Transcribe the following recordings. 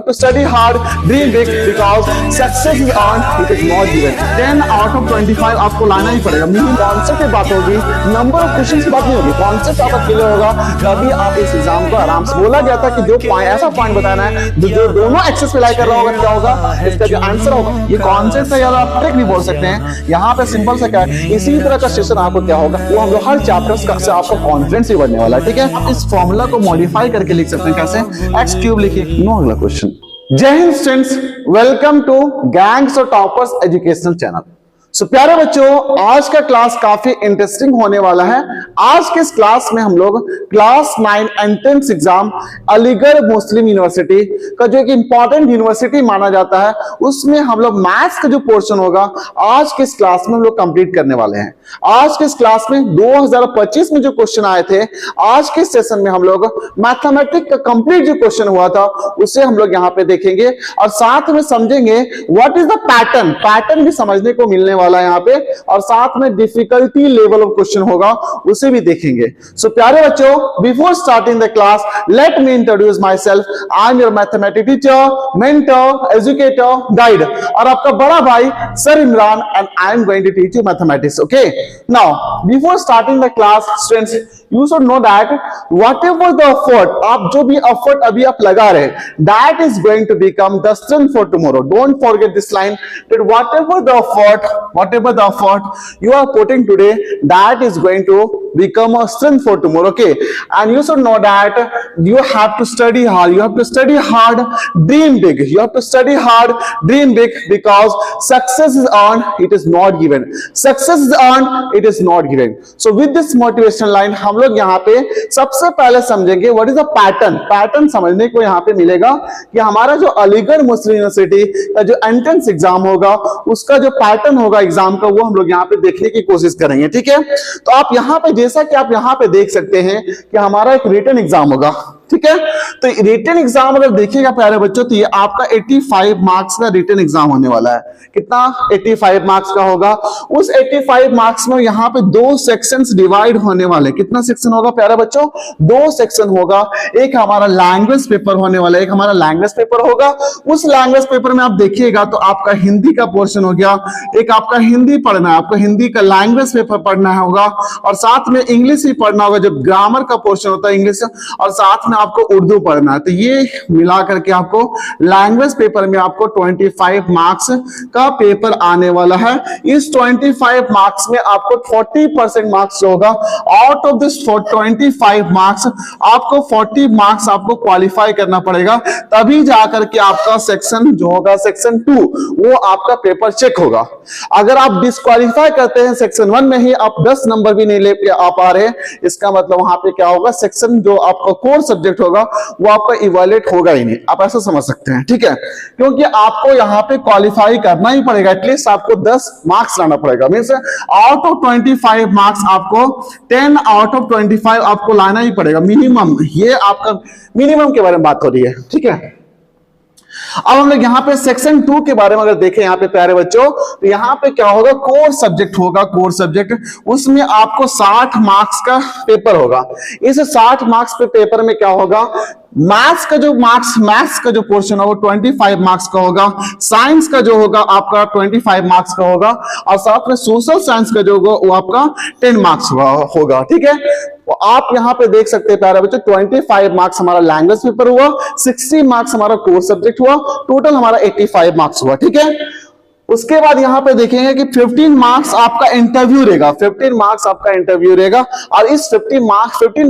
To study hard, dream big because success is earned, it is not given. 10 out of 25 आपको लाना ही पड़ेगा। Meaning concept की बात होगी, नंबर ऑफ क्वेश्चंस की बात नहीं होगी। कॉन्सेप्ट आपका क्लियर होगा तभी आप इस एग्जाम को आराम से। बोला गया था कि जो ऐसा पॉइंट बताना है जो दोनों एक्सेस पे लाई कर रहा होगा क्या होगा, इसका जो आंसर होगा। ये कॉन्सेप्ट है यार, आप ट्रिक नहीं बोल सकते हैं। यहाँ पे सिंपल से क्या है, इसी तरह का सेशन आपको क्या होगा, वो हम लोग हर चैप्टर्स का से आपको कॉन्फिडेंस भी बढ़ने वाला है। ठीक है, आप इस फॉर्मूला को मॉडिफाई करके लिख सकते हैं। कैसे? एक्स क्यूब लिखिए। नो अगला question. Jai Hind students, welcome to gangs of toppers educational channel. So प्यारे बच्चों, आज का क्लास काफी इंटरेस्टिंग होने वाला है। आज के इस क्लास में हम लोग क्लास 9 एंट्रेंस एग्जाम अलीगढ़ मुस्लिम यूनिवर्सिटी का जो एक इंपॉर्टेंट यूनिवर्सिटी माना जाता है, उसमें हम लोग मैथ्स का जो पोर्शन होगा आज के इस क्लास में हम लोग कंप्लीट करने वाले हैं। आज के इस क्लास में 2025 में जो क्वेश्चन आए थे, आज के सेशन में हम लोग मैथमेटिक्स का कंप्लीट जो क्वेश्चन हुआ था उसे हम लोग यहाँ पे देखेंगे और साथ में समझेंगे व्हाट इज द पैटर्न भी समझने को मिलने वाला है यहाँ पे, और साथ में डिफिकल्टी लेवल ऑफ क्वेश्चन होगा उसे भी देखेंगे। सो प्यारे बच्चों, before starting the class let me introduce myself. I am your mathematics teacher, mentor, educator, guide और आपका बड़ा भाई sir Imran, and I am going to teach you mathematics. Okay, now before starting the class students, you should know that whatever the effort, आप जो भी effort अभी आप लगा रहे, that is going to become the strength for tomorrow. Don't forget this line that whatever the effort you are putting today, that is going to become a strength for tomorrow. Okay, and you should know that you have to study hard, dream big. You have to study hard, dream big because success is earned, it is not given. Success is earned, it is not given. So with this motivational line हम लोग यहाँ पे सबसे पहले समझेंगे what is the pattern समझने को यहाँ पे मिलेगा कि हमारा जो अलीगढ़ मुस्लिम यूनिवर्सिटी का जो एंट्रेंस एग्जाम होगा उसका जो पैटर्न होगा एग्जाम का, वो हम लोग यहाँ पे देखने की कोशिश करेंगे। ठीक है, तो आप यहाँ पे जैसा कि आप यहाँ पे देख सकते हैं कि हमारा एक रिटन एग्जाम होगा। ठीक है, तो रिटन एग्जाम अगर देखिएगा प्यारे बच्चों, तो ये आपका 85 मार्क्स का रिटन एग्जाम होने वाला है। कितना? 85 मार्क्स का होगा। उस 85 मार्क्स में यहाँ पे 2 सेक्शंस डिवाइड होने वाले। कितना सेक्शन होगा प्यारे बच्चों? 2 सेक्शन होगा। एक हमारा लैंग्वेज पेपर होने वाला है, एक हमारा लैंग्वेज पेपर होगा। उस लैंग्वेज पेपर में आप देखिएगा तो आपका हिंदी का पोर्शन हो गया, एक आपका हिंदी पढ़ना है, आपको हिंदी का लैंग्वेज पेपर पढ़ना होगा, और साथ में इंग्लिश ही पढ़ना होगा, जो ग्रामर का पोर्शन होता है इंग्लिश, और साथ में आपको उर्दू पढ़ना है। तो ये मिला करके आपको लैंग्वेज पेपर में आपको 25 मार्क्स का पेपर आने वाला है। इस 25 मार्क्स में आपको 40% मार्क्स होगा। आउट ऑफ दिस 25 मार्क्स आपको 40 मार्क्स आपको क्वालिफाई करना पड़ेगा, तभी जाकर के आपका सेक्शन जो होगा सेक्शन 2 वो आपका पेपर चेक होगा। अगर आप डिस्क्वालीफाई करते हैं सेक्शन 1 में ही, आप 10 नंबर भी नहीं ले आ पा रहे, इसका मतलब वहां पे क्या होगा, सेक्शन जो आपका कोर सब्जेक्ट होगा वो आपका इवैल्यूएट होगा ही नहीं। आप ऐसा समझ सकते हैं। ठीक है, क्योंकि आपको यहाँ पे क्वालिफाई करना ही पड़ेगा, एटलीस्ट आपको 10 मार्क्स लाना पड़ेगा। मींस आउट ऑफ 25 मार्क्स आपको 10 आउट ऑफ 25 आपको लाना ही पड़ेगा मिनिमम। ये आपका मिनिमम के बारे में बात हो रही है। ठीक है, अब हम लोग यहाँ पे सेक्शन 2 के बारे में अगर देखें यहाँ पे प्यारे बच्चों, तो यहाँ पे क्या होगा, कोर सब्जेक्ट होगा। कोर सब्जेक्ट, उसमें आपको 60 मार्क्स का पेपर होगा। इस 60 मार्क्स पे पेपर में क्या होगा, मैथ्स का जो पोर्शन होगा 25 मार्क्स का होगा, साइंस का जो होगा आपका 25 मार्क्स का होगा, और साथ में सोशल साइंस का जो होगा वो आपका 10 मार्क्स होगा। ठीक है, तो आप यहाँ पे देख सकते हैं प्यारे बच्चों, 25 मार्क्स हमारा लैंग्वेज पेपर हुआ, 60 मार्क्स हमारा कोर सब्जेक्ट हुआ, टोटल हमारा 85 मार्क्स हुआ। ठीक है, उसके बाद यहाँ पे देखेंगे कि 15 मार्क्स आपका इंटरव्यू रहेगा। 15 मार्क्स आपका इंटरव्यू रहेगा, और इस 15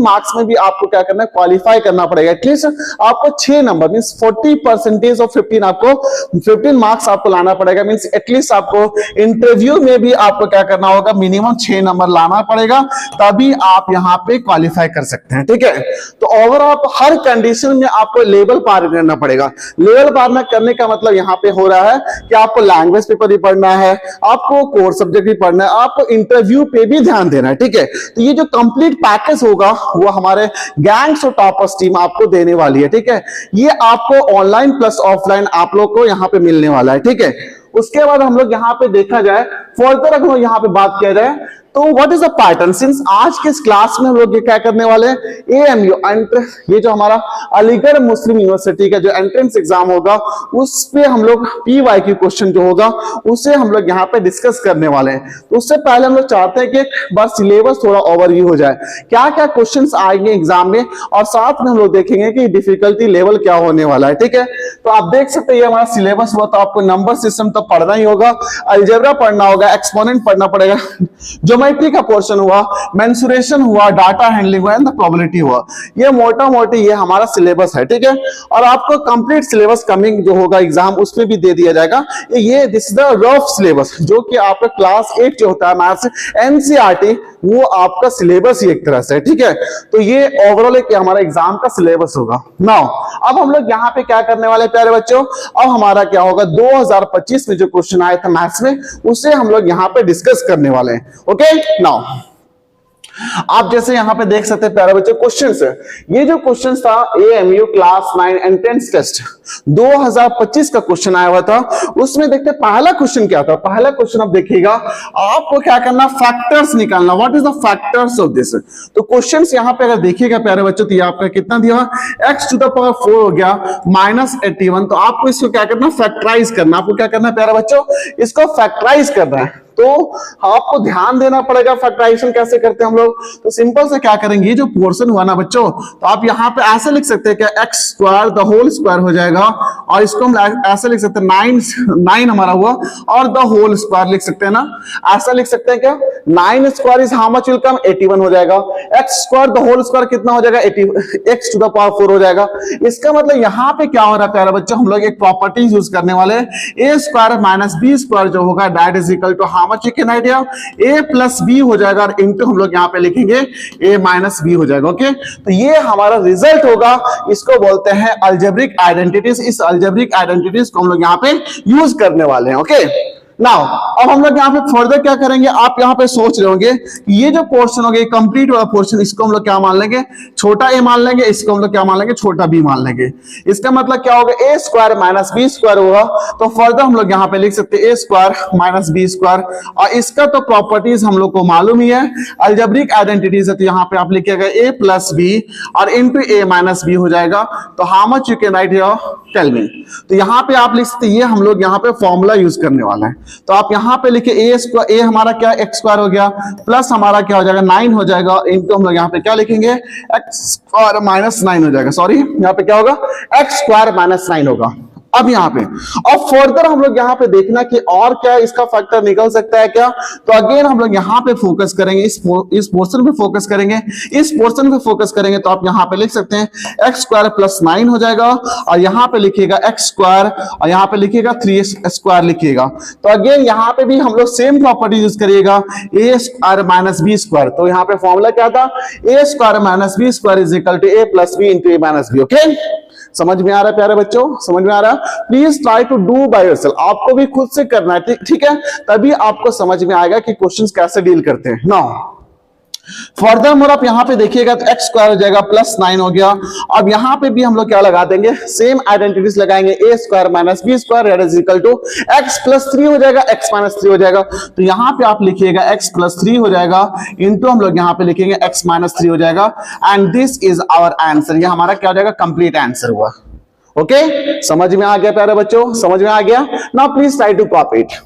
मार्क्स में भी आपको क्या करना है, क्वालिफाई करना पड़ेगा। एटलीस्ट आपको 6 नंबर मींस 40% ऑफ 15 आपको 15 मार्क्स आपको लाना पड़ेगा। मींस एटलीस्ट आपको इंटरव्यू में भी आपको क्या करना होगा, मिनिमम 6 नंबर लाना पड़ेगा, तभी आप यहाँ पे क्वालिफाई कर सकते हैं। ठीक है, तो ओवरऑल हर कंडीशन में आपको लेवल पार करना पड़ेगा। लेवल पार करने का मतलब यहाँ पे हो रहा है कि आपको लैंग्वेज पेपर भी पढ़ना है, आपको कोर सब्जेक्ट भी पढ़ना है, आपको इंटरव्यू पे भी ध्यान देना है। ठीक है, तो ये जो कंप्लीट पैकेज होगा वो हमारे गैंग्स और टॉपर्स टीम आपको देने वाली है। ठीक है, ये आपको ऑनलाइन प्लस ऑफलाइन आप लोग को यहाँ पे मिलने वाला है। ठीक है, उसके बाद हम लोग यहाँ पे देखा जाए फर्दर अगर यहाँ पे बात किया जाए तो what is the pattern, since आज के इस क्लास में हम लोग ये क्या करने वाले हैं, एएमयू ये जो हमारा अलीगढ़ मुस्लिम यूनिवर्सिटी का जो एंट्रेंस एग्जाम होगा उस पे हम लोग पीवाईक्यू क्वेश्चन जो होगा उसे हम लोग यहाँ पे डिस्कस करने वाले हैं। तो उससे पहले हम लोग चाहते हैं कि एक बार सिलेबस थोड़ा ओवरव्यू हो जाए, क्या क्या क्वेश्चंस आएंगे एग्जाम में, और साथ में हम लोग देखेंगे कि डिफिकल्टी लेवल क्या होने वाला है। ठीक है, तो आप देख सकते हैं ये हमारा सिलेबस हुआ, तो आपको नंबर सिस्टम तो पढ़ना ही होगा, अलजेब्रा पढ़ना होगा, एक्सपोनेंट पढ़ना पड़ेगा, ज्योमेट्री का पोर्शन हुआ, मेंसुरेशन हुआ, डाटा हैंडलिंग हुआ एंड द प्रोबेबिलिटी हुआ। ये मोटा मोटी ये हमारा सिलेबस है। ठीक है, और आपको कंप्लीट सिलेबस कमिंग जो होगा एग्जाम उसमें भी दे दिया जाएगा। ये this is the rough syllabus जो कि आपका क्लास 8 जो होता है मैथ्स एनसीईआरटी वो आपका सिलेबस ही एक तरह से। ठीक है, तो ये ओवरऑल एक हमारा एग्जाम का सिलेबस होगा। नाउ अब हम लोग यहाँ पे क्या करने वाले प्यारे बच्चों, अब हमारा क्या होगा 2025 में जो क्वेश्चन आया था मैथ्स में उसे हम लोग यहाँ पे डिस्कस करने वाले हैं। ओके, नाउ आप जैसे यहां पे देख सकते हैं प्यारे बच्चों क्वेश्चंस है, ये जो क्वेश्चन था एएमयू क्लास 9 एंट्रेंस टेस्ट 2025 का क्वेश्चन आया हुआ था, उसमें देखते पहला क्वेश्चन क्या था। पहला क्वेश्चन आप देखिएगा, आपको क्या करना, फैक्टर्स निकालना, what is the factors of this. तो क्वेश्चंस यहां पे अगर देखिएगा प्यारे बच्चों तो ये आपका कितना दिया, x टू द पावर 4 हो गया -81। तो आपको इसको क्या करना, फैक्टराइज करना। आपको क्या करना है प्यारे बच्चों, इसको फैक्टराइज करना है। तो आपको ध्यान देना पड़ेगा फैक्टराइजेशन कैसे करते हैं हम लोग। तो सिंपल से क्या करेंगे, ये जो पोर्शन हुआ ना बच्चों, तो आप यहाँ पे ऐसे लिख सकते हैं कि x square the whole square हो जाएगा, और इसको हम ऐसे लिख सकते हैं 9 हमारा हुआ, और द होल स्क्वायर लिख सकते हैं ना, ऐसा लिख सकते हैं क्या, 9 square is how much will come 81 हो जाएगा, x square the whole square कितना हो जाएगा 80, एक्स टू द पावर 4 हो जाएगा। इसका मतलब यहाँ पे क्या हो रहा है प्यारे बच्चों, हम लोग एक प्रॉपर्टी यूज करने वाले हैं, a square minus B square जो होगा that is equal to how much, you can idea, a plus b हो जाएगा, और इनटू हम लोग यहाँ पे लिखेंगे a माइनस बी हो जाएगा। ओके, तो ये हमारा रिजल्ट होगा, इसको बोलते हैं अलजेब्रिक आइडेंटिटीज। इस अलजेब्रिक आइडेंटिटीज को हम लोग यहाँ पे यूज करने वाले हैं। ओके, नाउ अब हम लोग यहाँ पे फर्दर क्या करेंगे, आप यहाँ पे सोच रहे होंगे ये जो पोर्शन हो गया कंप्लीट वाला पोर्शन, इसको हम लोग क्या मान लेंगे, छोटा a मान लेंगे, इसको हम लोग क्या मान लेंगे, छोटा b मान लेंगे। इसका मतलब क्या होगा, a square minus B square होगा। तो फर्दर हम लोग यहाँ पे लिख सकते हैं a square minus B square, और इसका तो प्रॉपर्टीज हम लोग को मालूम ही है, अलजेब्रिक आइडेंटिटीज है। तो यहाँ पे आप लिखिएगा a प्लस बी और इंटू a माइनस बी हो जाएगा। तो how much you can write here, tell me. तो यहाँ पे आप लिख सकते हैं, ये हम लोग यहाँ पे फॉर्मूला यूज करने वाला है। तो आप यहां पे लिखे ए स्क्वायर, ए हमारा क्या एक्स स्क्वायर हो गया, प्लस हमारा क्या हो जाएगा 9 हो जाएगा, इनको हम लोग यहाँ पे क्या लिखेंगे, एक्स स्क्वायर माइनस 9 हो जाएगा, सॉरी यहाँ पे क्या होगा, एक्स स्क्वायर माइनस 9 होगा। अब यहाँ पे और फर्दर हम लोग यहाँ पे देखना कि और क्या इसका फैक्टर निकल सकता है क्या। तो अगेन हम लोग यहाँ पे फोकस करेंगे, इस पोर्शन पे फोकस करेंगे, इस पोर्शन पे फोकस करेंगे। तो आप यहाँ पे लिख सकते हैं एक्स स्क्वायर प्लस 9 हो जाएगा, और यहाँ पे लिखिएगा एक्स स्क्वायर, और यहाँ पे लिखिएगा 3 स्क्वायर लिखिएगा। तो अगेन यहाँ पे भी हम लोग सेम प्रॉपर्टी यूज करिएगा, A square minus B square. तो यहाँ पे फॉर्मूला क्या था, A square minus B square is equal to A plus B into A minus B. Okay, समझ में आ रहा है प्यारे बच्चों, समझ में आ रहा है। Please try to do by yourself, आपको भी खुद से करना है, ठीक है, तभी आपको समझ में आएगा कि क्वेश्चंस कैसे डील करते हैं। नाउ फर्दर मोर आप यहाँ पे देखिएगा तो एक्स स्क्वायर हो जाएगा प्लस 9 हो गया। अब यहाँ पे भी हम लोग क्या लगा देंगे, सेम आइडेंटिटीज लगाएंगे, A square minus B square is equal to x plus 3 हो जाएगा, एक्स माइनस 3 हो जाएगा। तो यहाँ पे आप लिखिएगा एक्स प्लस 3 हो जाएगा, इंटू हम लोग यहाँ पे लिखेंगे एक्स माइनस 3 हो जाएगा, and this is our answer. ये हमारा क्या हो जाएगा, कंप्लीट आंसर हुआ। ओके, समझ में आ गया प्यारे बच्चों, समझ में आ गया। Now please try to copy it.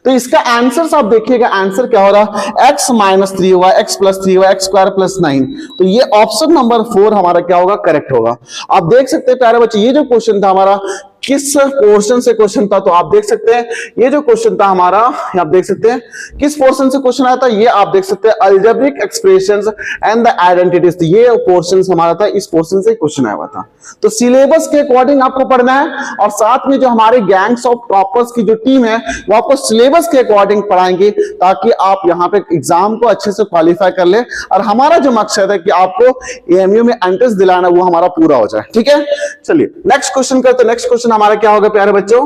तो इसका आंसर आप देखिएगा, आंसर क्या हो रहा है, x माइनस 3 हुआ, x प्लस 3 हुआ, एक्स स्क्वायर प्लस 9। तो ये ऑप्शन नंबर 4 हमारा क्या होगा, करेक्ट होगा। आप देख सकते हैं प्यारे बच्चे, ये जो क्वेश्चन था हमारा किस पोर्शन से क्वेश्चन था, तो आप देख सकते हैं ये जो क्वेश्चन था हमारा, आप देख सकते हैं किस पोर्शन से क्वेश्चन आया था, ये आप देख सकते हैं algebraic expressions and the identities. ये पोर्शन हमारा था, इस पोर्शन से क्वेश्चन आया हुआ था। तो सिलेबस के अकॉर्डिंग आपको पढ़ना है, और साथ में जो हमारे गैंग्स ऑफ टॉपर्स की जो टीम है वो आपको सिलेबस के अकॉर्डिंग पढ़ाएंगे, ताकि आप यहाँ पे एग्जाम को अच्छे से क्वालिफाई कर ले, और हमारा जो मकसद है कि आपको एएमयू में एंट्रेंस दिलाना वो हमारा पूरा हो जाए। ठीक है, चलिए नेक्स्ट क्वेश्चन करते हैं। नेक्स्ट क्वेश्चन हमारा क्या होगा प्यारे बच्चों,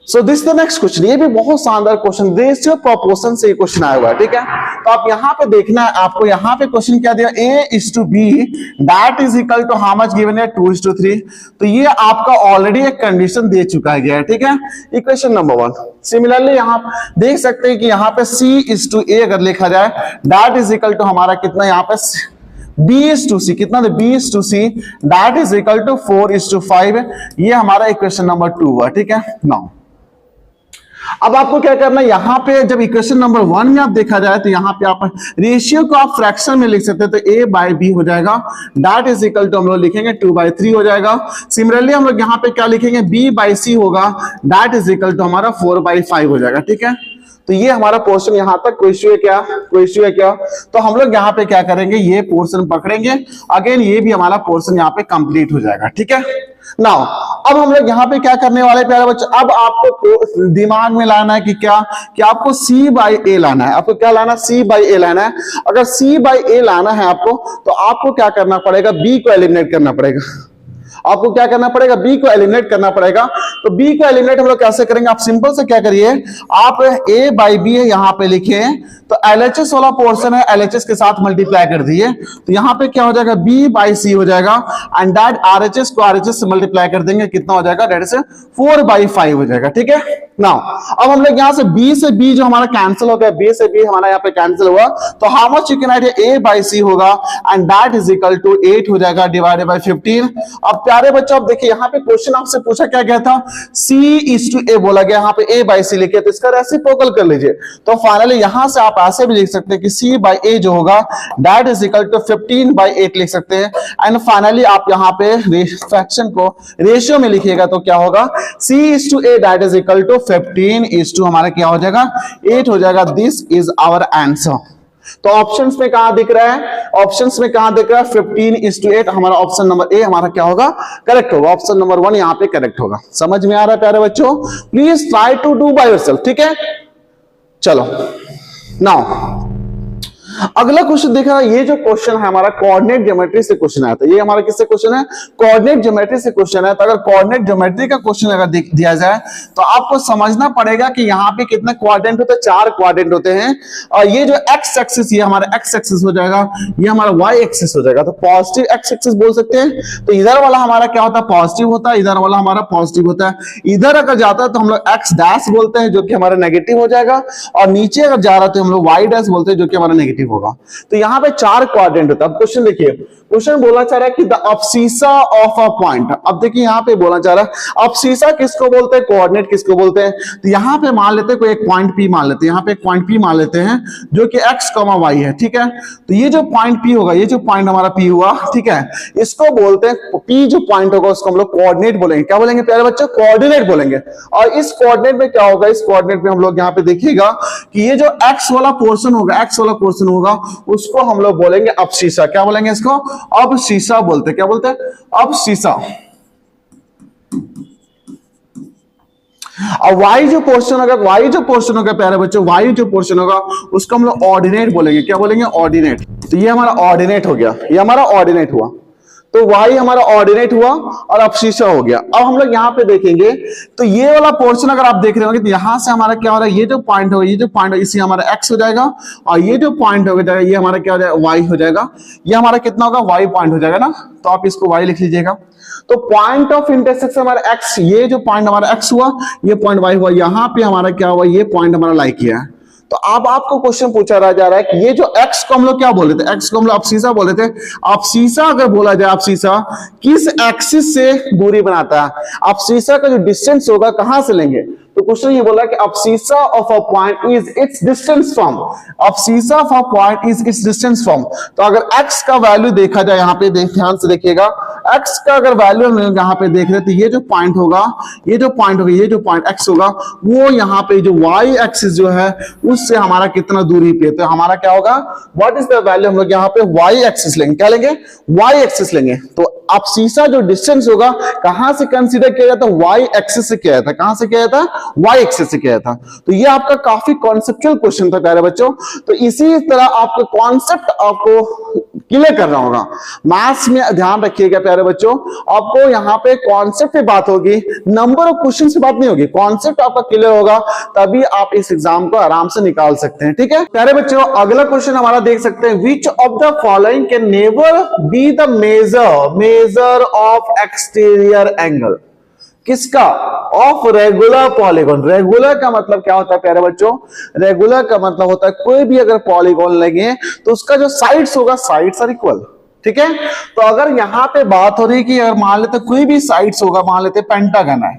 so this the next question, ये भी बहुत शानदार क्वेश्चन, रेशियो प्रोपोर्शन से ये क्वेश्चन आया हुआ है, ठीक है। तो आप यहाँ पे देखना है, आपको यहाँ पे क्वेश्चन क्या दिया, A:B that is equal to how much given है 2:3। तो ये आपका ऑलरेडी एक कंडीशन दे चुका है, ठीक है। Equation number 1। सिमिलरली यहाँ देख सकते हैं कि यहाँ पे C:A अगर लिखा जाए दैट इज इक्वल टू हमारा कितना यहाँ पे B:C, कितना दे B:C that is equal to 4:5। ये हमारा इक्वेशन नंबर 2 हुआ, ठीक है। नाउ अब आपको क्या करना है, यहां पे जब इक्वेशन नंबर 1 में आप देखा जाए तो यहां पे आप रेशियो को आप फ्रैक्शन में लिख सकते हैं, तो A/B हो जाएगा दैट इज इक्वल टू हम लोग लिखेंगे 2/3 हो जाएगा। सिमिलरली हम लोग यहां पे क्या लिखेंगे, B/C होगा दैट इज इक्वल टू हमारा 4/5 हो जाएगा, ठीक है। तो ये हमारा पोर्शन यहां तक कोई इश्यू है क्या, कोई इश्यू है क्या। तो हम लोग यहां पे क्या करेंगे, ये पोर्शन पकड़ेंगे, अगेन ये भी हमारा पोर्शन यहां पे कंप्लीट हो जाएगा, ठीक है। नाउ अब हम लोग यहाँ पे क्या करने वाले प्यारे बच्चे, अब आपको दिमाग में लाना है कि क्या, कि आपको C/A लाना है। आपको क्या लाना, C/A लाना है। अगर C/A लाना है आपको, तो आपको क्या करना पड़ेगा, B को एलिमिनेट करना पड़ेगा। आपको क्या करना पड़ेगा, B को एलिमिनेट करना पड़ेगा। तो B को एलिमिनेट हम लोग कैसे करेंगे, आप सिंपल से क्या करिए, आप A/B है यहाँ पे लिखे, तो LHS वाला पोर्शन है, LHS के साथ मल्टीप्लाई कर दिए, तो यहाँ पे क्या हो जाएगा, B/C हो जाएगा, एंड दैट RHS को RHS से मल्टीप्लाई कर देंगे, कितना हो जाएगा, दैट इज 4/5 हो जाएगा, ठीक है। नाउ अब हम लोग यहाँ से B से B जो हमारा कैंसिल हो गया, B से B हमारा यहाँ पे कैंसिल हुआ, तो how much you can write, A/C होगा and that is equal to 8 हो जाएगा डिवाइडेड बाय 15। अब प्यारे बच्चों आप देखिए, यहाँ पे क्वेश्चन आपसे पूछा क्या गया था, C:A बोला गया, यहाँ पे A/C लिखे, तो इसका रेसिप्रोकल कर लीजिए। तो फाइनली यहां से आप ऐसे भी लिख सकते हैं कि C/A जो होगा दैट इज इक्वल टू 15/8 लिख सकते हैं। एंड फाइनली आप यहाँ पे फ्रैक्शन को रेशियो में लिखिएगा तो क्या होगा, C:A that is equal to 15 हमारा क्या हो जाएगा, 8 हो जाएगा। This is our answer. तो ऑप्शंस में कहां दिख रहा है, ऑप्शंस में कहां दिख रहा है, 15:8 हमारा ऑप्शन नंबर ए हमारा क्या होगा, करेक्ट होगा। ऑप्शन नंबर 1 यहां पे करेक्ट होगा। समझ में आ रहा है प्यारे बच्चों, please try to do by yourself, ठीक है। चलो नाउ अगला क्वेश्चन देखा, ये जो क्वेश्चन है हमारा कोऑर्डिनेट ज्योमेट्री से क्वेश्चन आया था। ये हमारा किससे क्वेश्चन है, कोऑर्डिनेट ज्योमेट्री से क्वेश्चन है। तो अगर कोऑर्डिनेट ज्योमेट्री का क्वेश्चन अगर दिया जाए तो आपको समझना पड़ेगा कि यहाँ पे कितने क्वाड्रेंट होते हैं, 4 क्वाड्रेंट होते हैं। और ये जो एक्स एक्सिस, ये हमारा एक्स एक्सिस हो जाएगा, ये हमारा वाई एक्सिस हो जाएगा। तो पॉजिटिव एक्स एक्सिस बोल सकते हैं। तो इधर वाला हमारा क्या होता है, पॉजिटिव होता है, इधर वाला हमारा पॉजिटिव होता है। इधर अगर जाता है तो हम लोग एक्स डैश बोलते हैं, जो कि हमारा नेगेटिव हो जाएगा, और नीचे अगर जा रहा है तो हम लोग वाई डैश बोलते हैं, जो कि हमारा नेगेटिव होगा। तो यहां पे 4 क्वाड्रेंट होता है। अब क्वेश्चन देखिए, क्वेश्चन बोलना चाह रहा है कि द अब्सिसा ऑफ अ पॉइंट। अब देखिए यहां पे बोलना चाह रहा है अब्सिसा किसको बोलते हैं, कोऑर्डिनेट किसको बोलते हैं। तो यहां पे मान लेते हैं कोई एक पॉइंट P मान लेते हैं, यहां पे एक पॉइंट P मान लेते हैं जो कि x, y है, ठीक है। तो ये जो पॉइंट P होगा, ये जो पॉइंट हमारा P हुआ, ठीक है, इसको बोलते हैं P जो पॉइंट होगा उसको हम लोग कोऑर्डिनेट बोलेंगे। क्या बोलेंगे प्यारे बच्चों, कोऑर्डिनेट बोलेंगे। और इस कोऑर्डिनेट में क्या होगा, इस कोऑर्डिनेट में हम लोग यहाँ पे देखिएगा कि ये जो x वाला पोर्शन होगा, x वाला पोर्शन होगा, उसको हम लोग बोलेंगे अब्सिसा। क्या बोलेंगे इसको, अब्सिसा बोलते हैं। क्या बोलते हैं, अब्सिसा। और y जो पोर्शन होगा, y जो पोर्शन होगा प्यारे बच्चों, y जो पोर्शन होगा उसको हम लोग ऑर्डिनेट बोलेंगे। क्या बोलेंगे, ऑर्डिनेट। तो ये हमारा ऑर्डिनेट हो गया, ये हमारा ऑर्डिनेट हुआ। तो y हमारा ऑर्डिनेट हुआ और अब्सिसा हो गया। अब हम लोग यहाँ पे देखेंगे तो ये वाला पोर्शन अगर आप देख रहे होंगे तो यहां से हमारा क्या हो रहा है, ये जो पॉइंट होगा, ये जो पॉइंट होगा इसी हमारा x हो जाएगा, और ये जो पॉइंट होगा ये हमारा क्या हो जाएगा, y हो जाएगा। ये हमारा कितना होगा, y पॉइंट हो जाएगा ना। तो आप इसको y लिख लीजिएगा। तो पॉइंट ऑफ इंटरसेक्शन हमारा x, ये जो पॉइंट हमारा x हुआ, ये पॉइंट y हुआ, यहाँ पे हमारा क्या हुआ, ये पॉइंट हमारा लाई किया है। तो अब आपको क्वेश्चन पूछा जा रहा है कि ये जो x को हम लोग क्या बोल रहे थे, x को हम लोग अब्सिसा बोल रहे थे। अब्सिसा अगर बोला जाए, अब्सिसा किस एक्सिस से दूरी बनाता है, अब्सिसा का जो डिस्टेंस होगा कहां से लेंगे। तो क्वेश्चन ये बोला कि abscissa of a point is its distance from, abscissa of a point is its distance from. तो अगर x का वैल्यू देखा जाए, यहाँ पे ध्यान से देखिएगा, x का अगर वैल्यू हम यहाँ पे देख रहे हैं तो ये जो पॉइंट होगा, ये जो पॉइंट होगा, ये जो पॉइंट x होगा, वो यहाँ पे जो y एक्सिस जो है उससे हमारा कितना दूरी पे, तो हमारा क्या होगा, व्हाट इज द वैल्यू, हम लोग यहाँ पे y एक्सिस लेंगे। क्या लेंगे, y एक्सिस लेंगे। तो अब शीशा जो डिस्टेंस होगा कहां से कंसीडर किया जाता है, वाई एक्सिस से किया जाता है। कहां से किया जाता है, वाई एक्सिस से किया जाता है। तो ये आपका काफी कॉन्सेप्चुअल क्वेश्चन था प्यारे बच्चों। तो इसी तरह आपको कॉन्सेप्ट आपको क्लियर करना होगा। मैथ्स में ध्यान रखिएगा प्यारे बच्चों, आपको यहाँ पे कॉन्सेप्ट पे बात होगी, नंबर ऑफ क्वेश्चन से बात नहीं होगी। कॉन्सेप्ट आपका क्लियर होगा तभी आप इस एग्जाम को आराम से निकाल सकते हैं, ठीक है प्यारे बच्चों। अगला क्वेश्चन हमारा देख सकते हैं, which of the following can never be the measure of exterior angle. किसका, ऑफ रेगुलर पॉलीगॉन। रेगुलर का मतलब क्या होता है प्यारे बच्चों, रेगुलर का मतलब होता है कोई भी अगर पॉलीगॉन लगे तो उसका जो साइड्स होगा, साइड्स आर इक्वल, ठीक है। तो अगर यहां पे बात हो रही है कि अगर मान लेते कोई भी साइड्स होगा, मान लेते पेंटागन है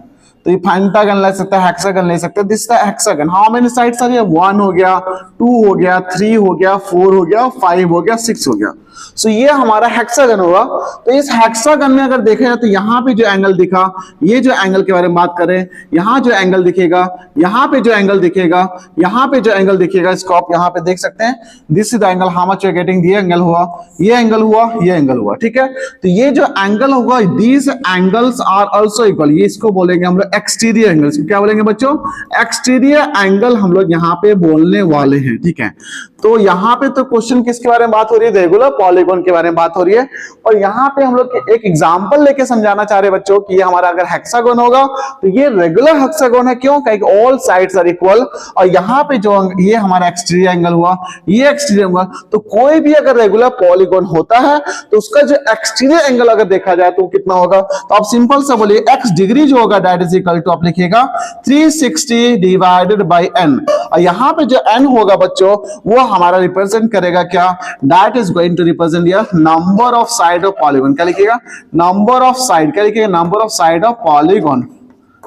तो ये पेंटागन ले सकते हैं, हेक्सागन ले सकते हैं। This is hexagon, how many sides are, 1 हो गया, 2 हो गया, 3 हो गया, 4 हो गया, 5 हो गया, 6 हो गया। सो ये हमारा हेक्सागन होगा। तो इस हेक्सागन में अगर देखें तो यहाँ पे जो एंगल दिखा, ये जो एंगल के बारे में बात करें, यहाँ जो एंगल दिखेगा, यहाँ पे जो एंगल दिखेगा, यहाँ पे जो एंगल दिखेगा, इसको आप यहाँ पे देख सकते हैं। This is the angle, how much you are getting, ये एंगल हुआ, ये एंगल हुआ, ये एंगल हुआ, ठीक है। तो ये जो एंगल होगा, these angles are also equal, ये इसको बोलेंगे हम लोग एक्सटीरियर एंगल। क्या बोलेंगे बच्चों, एक्सटीरियर एंगल हम लोग यहाँ पे बोलने वाले हैं, ठीक है। तो यहाँ पे तो क्वेश्चन किसके बारे में बात हो रही है, रेगुलर पॉलीगॉन के बारे में बात हो रही है। और यहाँ पे हम लोग एक एग्जांपल लेके समझाना चाह रहे हैं बच्चों कि ये हमारा अगर हेक्सागोन होगा तो ये रेगुलर हेक्सागोन है, क्यों, क्योंकि ऑल साइड्स आर इक्वल। और यहाँ पे जो ये हमारा एक्सटीरियर एंगल हुआ, ये एक्सटीरियर एंगल, तो कोई भी अगर रेगुलर पॉलीगॉन होता है तो उसका जो एक्सटीरियर एंगल अगर देखा जाए तो कितना होगा, तो आप सिंपल सा बोलिए एक्स डिग्री जो होगा दैट इज इक्वल टू, आप लिखिएगा 360 डिवाइडेड बाई एन। और यहाँ पे जो एन होगा बच्चों वो हमारा रिप्रेजेंट करेगा क्या, that is going to represent your number of side of polygon. क्या लिखिएगा, नंबर ऑफ साइड, क्या लिखिएगा, number of side of polygon,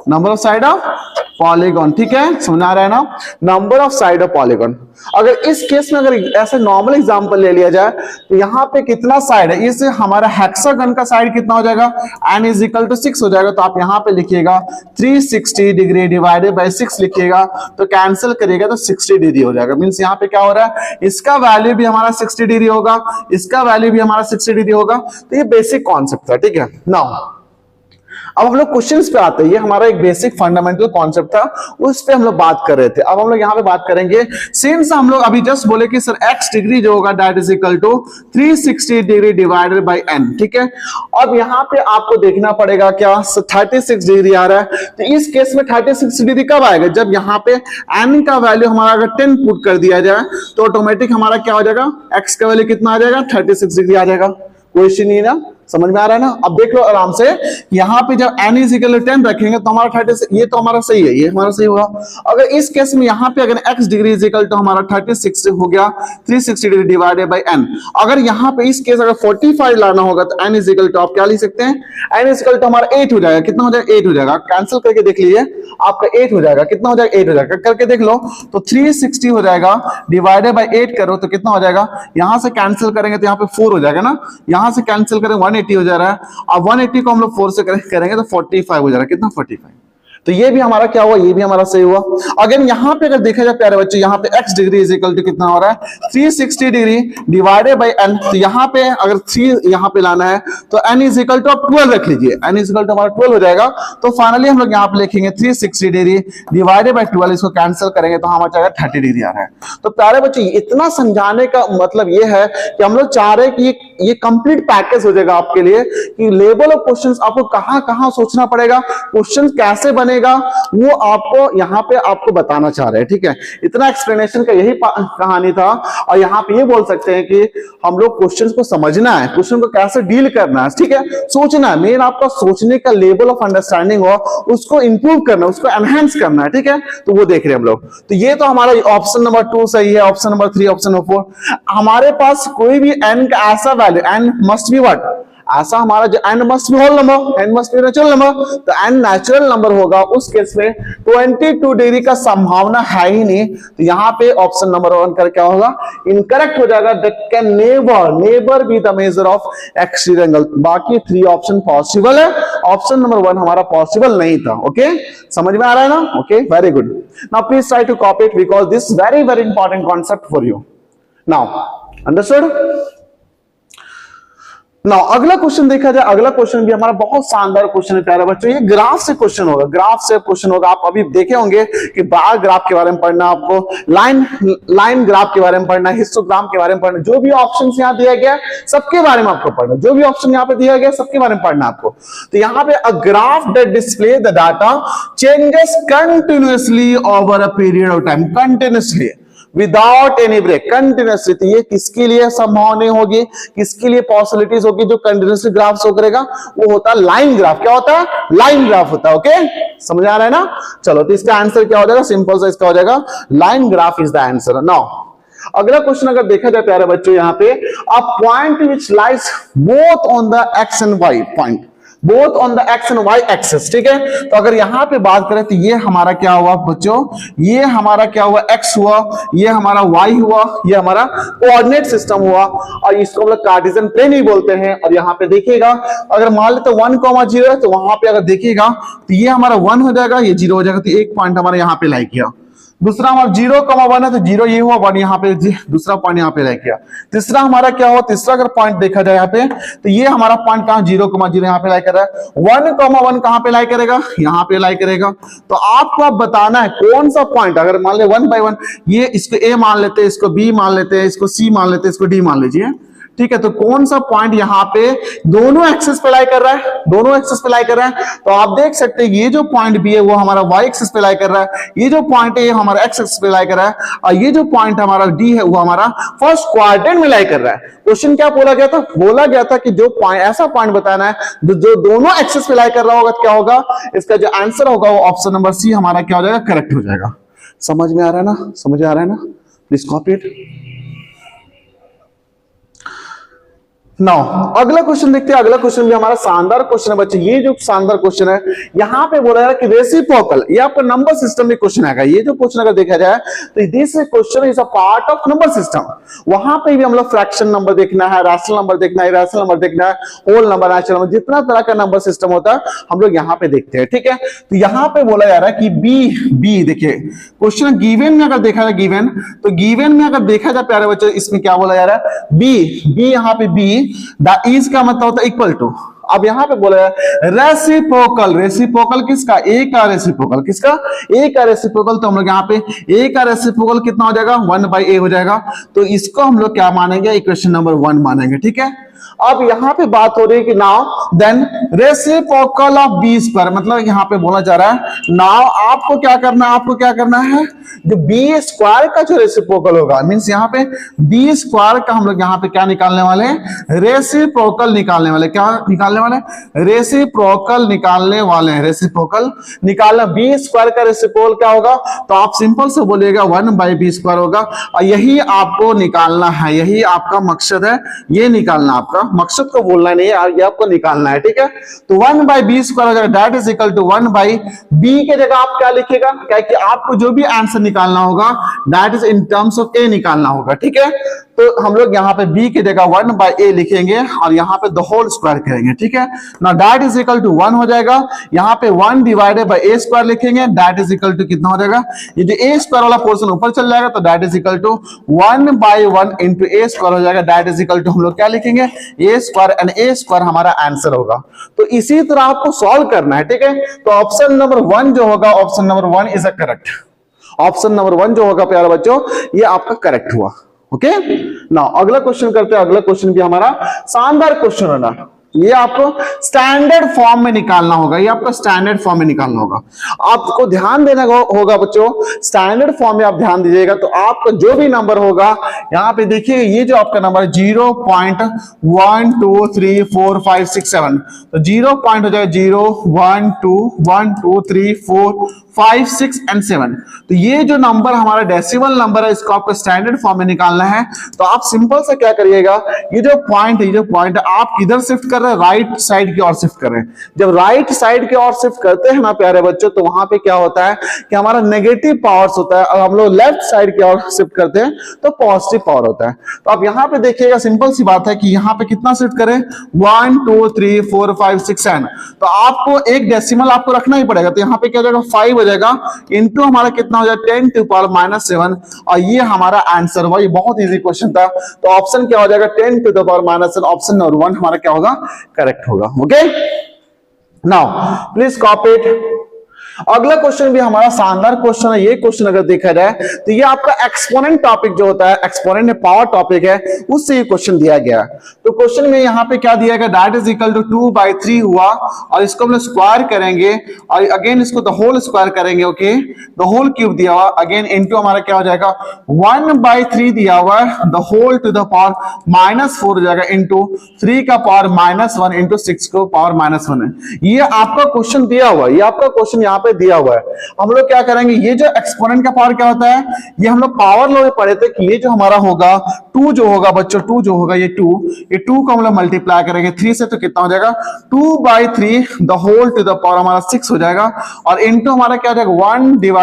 number of side of polygon, ठीक है, समझ आ रहा है ना, number of side of polygon. अगर इस केस में अगर ऐसे नॉर्मल एग्जांपल ले लिया जाए तो यहाँ पे कितना साइड है, इस हमारा हेक्सागन का साइड कितना हो जाएगा, n इज इक्वल टू 6 हो जाएगा। तो आप यहाँ पे लिखिएगा 360 डिग्री डिवाइडेड बाय 6 लिखिएगा, तो कैंसिल करिएगा तो 60 डिग्री हो जाएगा। मींस यहाँ पे क्या हो रहा है, इसका वैल्यू भी हमारा 60 डिग्री होगा, इसका वैल्यू भी हमारा 60 डिग्री होगा। तो ये बेसिक कॉन्सेप्ट था, ठीक है। नाउ अब हम लोग क्वेश्चंस पे आते हैं। ये हमारा एक बेसिक फंडामेंटल कॉन्सेप्ट था, उस पे हम लोग बात कर रहे थे। अब हम लोग यहाँ पे बात करेंगे, सिंस हम लोग अभी जस्ट बोले कि सर x डिग्री जो होगा that is equal to 360 degree divided by n, ठीक है। अब यहाँ पे आपको देखना पड़ेगा क्या, 36 डिग्री आ रहा है। तो इस केस में 36 डिग्री कब आएगा, जब यहाँ पे n का वैल्यू हमारा अगर 10 पुट कर दिया जाए तो ऑटोमेटिक हमारा क्या हो जाएगा, x का वैल्यू कितना आ जाएगा, 36 डिग्री आ जाएगा। क्वेश्चन नहीं ना, समझ में आ रहा है ना। अब देख लो आराम से, यहाँ पे जब n इज इक्वल टू 10 रखेंगे तो हमारा 36, ये तो हमारा सही है, ये हमारा सही होगा। अगर इस केस में यहाँ पे अगर x degree is equal to हमारा 36 हो गया, 360 डिग्री डिवाइडेड बाय n। अगर यहाँ पे इस केस अगर 45 लाना होगा तो n इज इक्वल टू आप क्या लिख सकते हैं, n इज इक्वल टू हमारा 8 हो जाएगा। कितना हो जाएगा, 8 हो जाएगा। कैंसिल करके देख लीजिए, आपका 8 हो जाएगा। कितना हो जाएगा, 8 हो जाएगा। करके देख लो तो 360 हो जाएगा, डिवाइडेड बाय 8 करो तो कितना हो जाएगा, यहां से कैंसिल करेंगे तो यहाँ पे 4 हो जाएगा ना, यहां से कैंसिल करेंगे 180 हो जा रहा है। अब 180 को हम लोग 4 से करेंगे तो 45 हो जा रहा है। कितना, 45। तो ये भी हमारा क्या हुआ, ये भी हमारा सही हुआ। अगर यहाँ पे अगर देखा जाए प्यारे बच्चे, यहाँ पे x degree is equal to कितना हो रहा है, 360 डिग्री डिवाइडेड बाय n। तो यहाँ पे अगर 3 यहाँ पे लाना है तो n इज इक्वल टू आप 12 रख लीजिए, n इज इक्वल टू हमारा 12 हो जाएगा। तो फाइनली हम लोग यहाँ पे लिखेंगे 360 डिग्री डिवाइडेड बाय 12, इसको कैंसिल करेंगे तो हमारा जाएगा 30 डिग्री आ रहा है। तो प्यारे बच्चे इतना समझाने का मतलब ये है कि हम लोग चाह रहे हैं कि ये कंप्लीट पैकेज हो जाएगा आपके लिए, कि लेवल ऑफ क्वेश्चंस आपको कहां कहां सोचना पड़ेगा, क्वेश्चन कैसे बनेगा वो आपको यहाँ पे आपको बताना चाह रहे हैं, ठीक है। इतना एक्सप्लेनेशन का यही कहानी था। और यहाँ पे ये बोल सकते हैं कि हम लोग क्वेश्चंस को समझना है, क्वेश्चन को कैसे डील करना है, ठीक है, सोचना है। मेन आपका सोचने का लेवल ऑफ अंडरस्टैंडिंग हो, उसको इंप्रूव करना, उसको एनहांस करना है, ठीक है। तो वो देख रहे हैं हम लोग। तो ये तो हमारा ऑप्शन नंबर 2 सही है, ऑप्शन नंबर 3, ऑप्शन नंबर 4। हमारे पास कोई भी n का ऐसा value, n must be what, ऐसा हमारा जो n must be whole number, n must be natural number. तो n नेचुरल नंबर होगा, उस केस में 22 डिग्री का संभावना है ही नहीं। तो यहाँ पे ऑप्शन नंबर 1 कर क्या होगा, इनकरेक्ट हो जाएगा। That can never be the measure of exterior angle. बाकी 3 ऑप्शन पॉसिबल है, ऑप्शन नंबर 1 हमारा पॉसिबल नहीं था। ओके, समझ में आ रहा है ना। Okay, very good. Now please try to copy it because this very very important concept for you. Now understood. ना अगला क्वेश्चन देखा जाए, अगला क्वेश्चन भी हमारा बहुत शानदार क्वेश्चन है प्यारे बच्चों। ये ग्राफ से क्वेश्चन होगा, ग्राफ से क्वेश्चन होगा। आप अभी देखे होंगे कि बार ग्राफ के बारे में पढ़ना, आपको लाइन ग्राफ के बारे में पढ़ना, हिस्टोग्राम के बारे में पढ़ना, जो भी ऑप्शन यहाँ दिया गया सबके बारे में आपको पढ़ना, जो भी ऑप्शन यहाँ पे दिया गया सबके बारे में पढ़ना आपको। तो यहाँ पे a graph that display the data changes continuously over a period of time, continuously without any break, continuously. तो ये किसके लिए संभावना नहीं होगी, किसके लिए पॉसिबिलिटीज होगी जो कंटिन्यूअसली ग्राफ शो करेगा, वो होता है लाइन ग्राफ। क्या होता है? लाइन ग्राफ होता है। ओके, समझ आ रहा है ना? चलो, तो इसका आंसर क्या हो जाएगा? सिंपल सा इसका हो जाएगा line graph is the answer. Now अगला क्वेश्चन अगर देखा जाए प्यारे बच्चों, यहाँ पे a point which lies both on the x and y point, both on the x and y axis, ठीक है। तो अगर यहां पे बात करें तो ये हमारा क्या हुआ बच्चों, ये हमारा क्या हुआ? एक्स हुआ, ये हमारा वाई हुआ, ये हमारा कोऑर्डिनेट सिस्टम हुआ, और इसको हम लोग कार्टेशियन प्लेन ही बोलते हैं। और यहाँ पे देखिएगा, अगर मान लेते 1,0 है तो वहां पे अगर देखिएगा तो ये हमारा 1 हो जाएगा, ये 0 हो जाएगा। तो एक पॉइंट हमारा यहाँ पे लाई किया। दूसरा हमारा 0,1 है तो 0 ये हुआ, 1 यहाँ पे, दूसरा पॉइंट यहाँ पे रह गया। तीसरा हमारा क्या हुआ? तीसरा अगर पॉइंट देखा जाए यहाँ पे तो ये हमारा पॉइंट कहाँ? 0,0 यहाँ पे लाई कर रहा है। 1,1 कहाँ पे लाई करेगा? यहाँ पे लाई करेगा। तो आपको अब बताना है कौन सा पॉइंट, अगर मान ले 1 by 1, ये इसको ए मान लेते हैं, इसको बी मान लेते हैं, इसको सी मान लेते हैं, इसको डी मान लीजिए, ठीक है। तो कौन सा पॉइंट यहाँ पे दोनों एक्सिस पे लाई कर रहा है? दोनों एक्सिस पे लाई कर रहा है। तो आप देख सकते हैं ये जो पॉइंट भी है वो हमारा वाई एक्सिस पे लाई कर रहा है, ये जो पॉइंट है ये हमारा एक्स एक्सिस पे लाई कर रहा है, और ये जो पॉइंट हमारा डी है वो हमारा फर्स्ट क्वाड्रेंट में लाई कर रहा है। क्वेश्चन क्या बोला गया था? बोला गया था कि जो पॉइंट, ऐसा पॉइंट बताना है जो दोनों एक्सिस पे लाई कर रहा होगा, क्या होगा? इसका जो आंसर होगा वो ऑप्शन नंबर सी हमारा क्या हो जाएगा? करेक्ट हो जाएगा। समझ में आ रहा है ना? समझ आ रहा है ना? Please copy it. नाउ अगला क्वेश्चन देखते हैं। अगला क्वेश्चन भी हमारा शानदार क्वेश्चन है बच्चे। ये जो शानदार क्वेश्चन है यहाँ पे बोला जा रहा है कि रेसिप्रोकल, ये आपका नंबर सिस्टम में क्वेश्चन आएगा। ये जो क्वेश्चन अगर देखा जाए तो this question is a part of number system. वहां पे भी हम लोग फ्रैक्शन नंबर देखना है, रैशनल नंबर देखना है, इरेशनल नंबर देखना है, होल नंबर, नेचुरल नंबर, जितना तरह का नंबर सिस्टम होता है हम लोग यहाँ पे देखते हैं, ठीक है। तो यहाँ पे बोला जा रहा है कि बी देखिए क्वेश्चन गिवन में अगर देखा जाए, गिवन तो गिवन में अगर देखा जाए प्यारे बच्चों, इसमें क्या बोला जा रहा है? बी यहाँ पे बी द इज का मतलब होता है इक्वल टू। अब यहां पे बोला है रेसिप्रोकल, रेसिप्रोकल किसका? ए का रेसिप्रोकल, किसका? ए का रेसिप्रोकल। तो हम लोग यहाँ पे ए का रेसिप्रोकल कितना हो जाएगा? 1/a हो जाएगा। तो इसको हम लोग क्या मानेंगे? इक्वेशन नंबर 1 मानेंगे, ठीक है। अब यहां पे बात हो रही है कि now then reciprocal of b square, मतलब यहां पे बोला जा रहा है नाउ आपको क्या करना है? आपको क्या करना है? जो बी स्क्वायर का जो रेसिप्रोकल होगा, मींस यहां पे बी स्क्वायर का हम लोग यहां पे क्या निकालने वाले हैं? रेसिप्रोकल निकालने वाले। क्या निकालने वाले? रेसिप्रोकल निकालने वाले हैं। रेसिप्रोकल निकालना, बी स्क्वायर का रेसिप्रोकल क्या होगा? तो आप सिंपल से बोलिएगा 1/b स्क्वायर होगा, और यही आपको निकालना है, यही आपका मकसद है, ये निकालना आपका मकसद को बोलना नहीं है, ये आपको निकालना है, ठीक है। तो 1/b स्क्वायर हो जाएगा, that is equal to 1/b के जगह आप क्या लिखेगा? क्या कि आपको जो भी आंसर निकालना होगा that is in terms of a निकालना होगा, ठीक है। तो हम लोग यहाँ पे b की जगह 1/a लिखेंगे और यहाँ पे द होल स्क्वायर करेंगे, ठीक है ना। दैट इज इक्वल टू 1 हो जाएगा। यहाँ पे 1 डिवाइडेड बाय a स्क्वायर लिखेंगे, दैट इज इक्वल टू कितना हो जाएगा? ये जो a स्क्वायर वाला पोर्शन ऊपर चल जाएगा तो that is equal to 1/1 into a square हो जाएगा, दैट इज इक्वल टू हम लोग क्या लिखेंगे? a square, and a square हमारा आंसर होगा। तो इसी तरह आपको सॉल्व करना है, ठीक है। तो ऑप्शन नंबर 1 जो होगा, option number 1 is a correct. Option number 1 जो होगा प्यारे बच्चों, ये आपका करेक्ट हुआ। ओके ना, अगला क्वेश्चन करते हैं। अगला क्वेश्चन भी हमारा शानदार क्वेश्चन है ना, ये आपको स्टैंडर्ड फॉर्म में निकालना होगा, ये आपको स्टैंडर्ड फॉर्म में निकालना होगा। आपको ध्यान देना होगा बच्चों, स्टैंडर्ड फॉर्म में आप ध्यान दीजिएगा। तो आपका जो भी नंबर होगा यहाँ पे देखिए, ये जो आपका नंबर है 0.1 2 3 4 5 6 7, तो 0 पॉइंट हो जाएगा 0 1 2 1 2 3 4 5 6 एंड 7। तो ये जो नंबर हमारा डेसिमल नंबर है, इसको आपको स्टैंडर्ड फॉर्म में निकालना है। तो आप सिंपल से क्या करिएगा, ये जो पॉइंट है, ये जो पॉइंट है आप किधर शिफ्ट कर रहे हैं, राइट साइड की ओर शिफ्ट कर रहे हैं। जब राइट साइड की ओर शिफ्ट करते हैं ना प्यारे बच्चों, तो वहां पे क्या होता है कि हमारा नेगेटिव पावर्स होता है, और हम लोग लेफ्ट साइड की ओर शिफ्ट करते हैं तो पॉजिटिव पावर होता है। तो आप यहाँ पे देखिएगा, सिंपल सी बात है कि यहाँ पे कितना शिफ्ट करें, 1 2 3 4 5 6 7, तो आपको एक डेसिमल आपको रखना ही पड़ेगा। तो यहाँ पे क्या हो जाएगा, 5 हो जाएगा, इंटू हमारा कितना हो जाएगा 10 टू पावर -7, और ये हमारा आंसर हुआ। ये बहुत इजी क्वेश्चन था। तो ऑप्शन क्या हो जाएगा, 10 to the power -7, option number 1 हमारा क्या होगा, करेक्ट होगा। Okay, now please copy it. अगला क्वेश्चन भी हमारा शानदार क्वेश्चन है। ये क्वेश्चन अगर देखा जाए तो ये आपका एक्सपोनेंट टॉपिक जो होता है, एक्सपोनेंट में पावर टॉपिक है, उससे ये क्वेश्चन दिया गया। तो क्वेश्चन में यहाँ पे क्या दिया गया, दैट इज इक्वल टू 2/3 हुआ, और इसको हम लोग स्क्वायर करेंगे, और अगेन इसको द होल स्क्वायर करेंगे। ओके, द होल क्यूब दिया हुआ, अगेन इनटू हमारा क्या हो जाएगा, 1/3 दिया हुआ है, the whole to the power -4 हो जाएगा, इंटू 3 का पावर -1 इंटू 6 को पावर -1 है। ये आपका क्वेश्चन दिया हुआ है, ये आपका क्वेश्चन यहाँ पे दिया हुआ है। हम लोग क्या करेंगे, ये जो एक्सपोनेंट का पावर क्या होता है, ये हम लोग पावर लॉ में पढ़े थे कि ये जो हमारा होगा 2 जो होगा बच्चों, 2 जो होगा, ये 2 को हम लोग मल्टीप्लाई करेंगे 3 से, तो कितना हो जाएगा 2/3 the whole to the power हमारा 6 हो जाएगा, और इंटू हमारा क्या हो जाएगा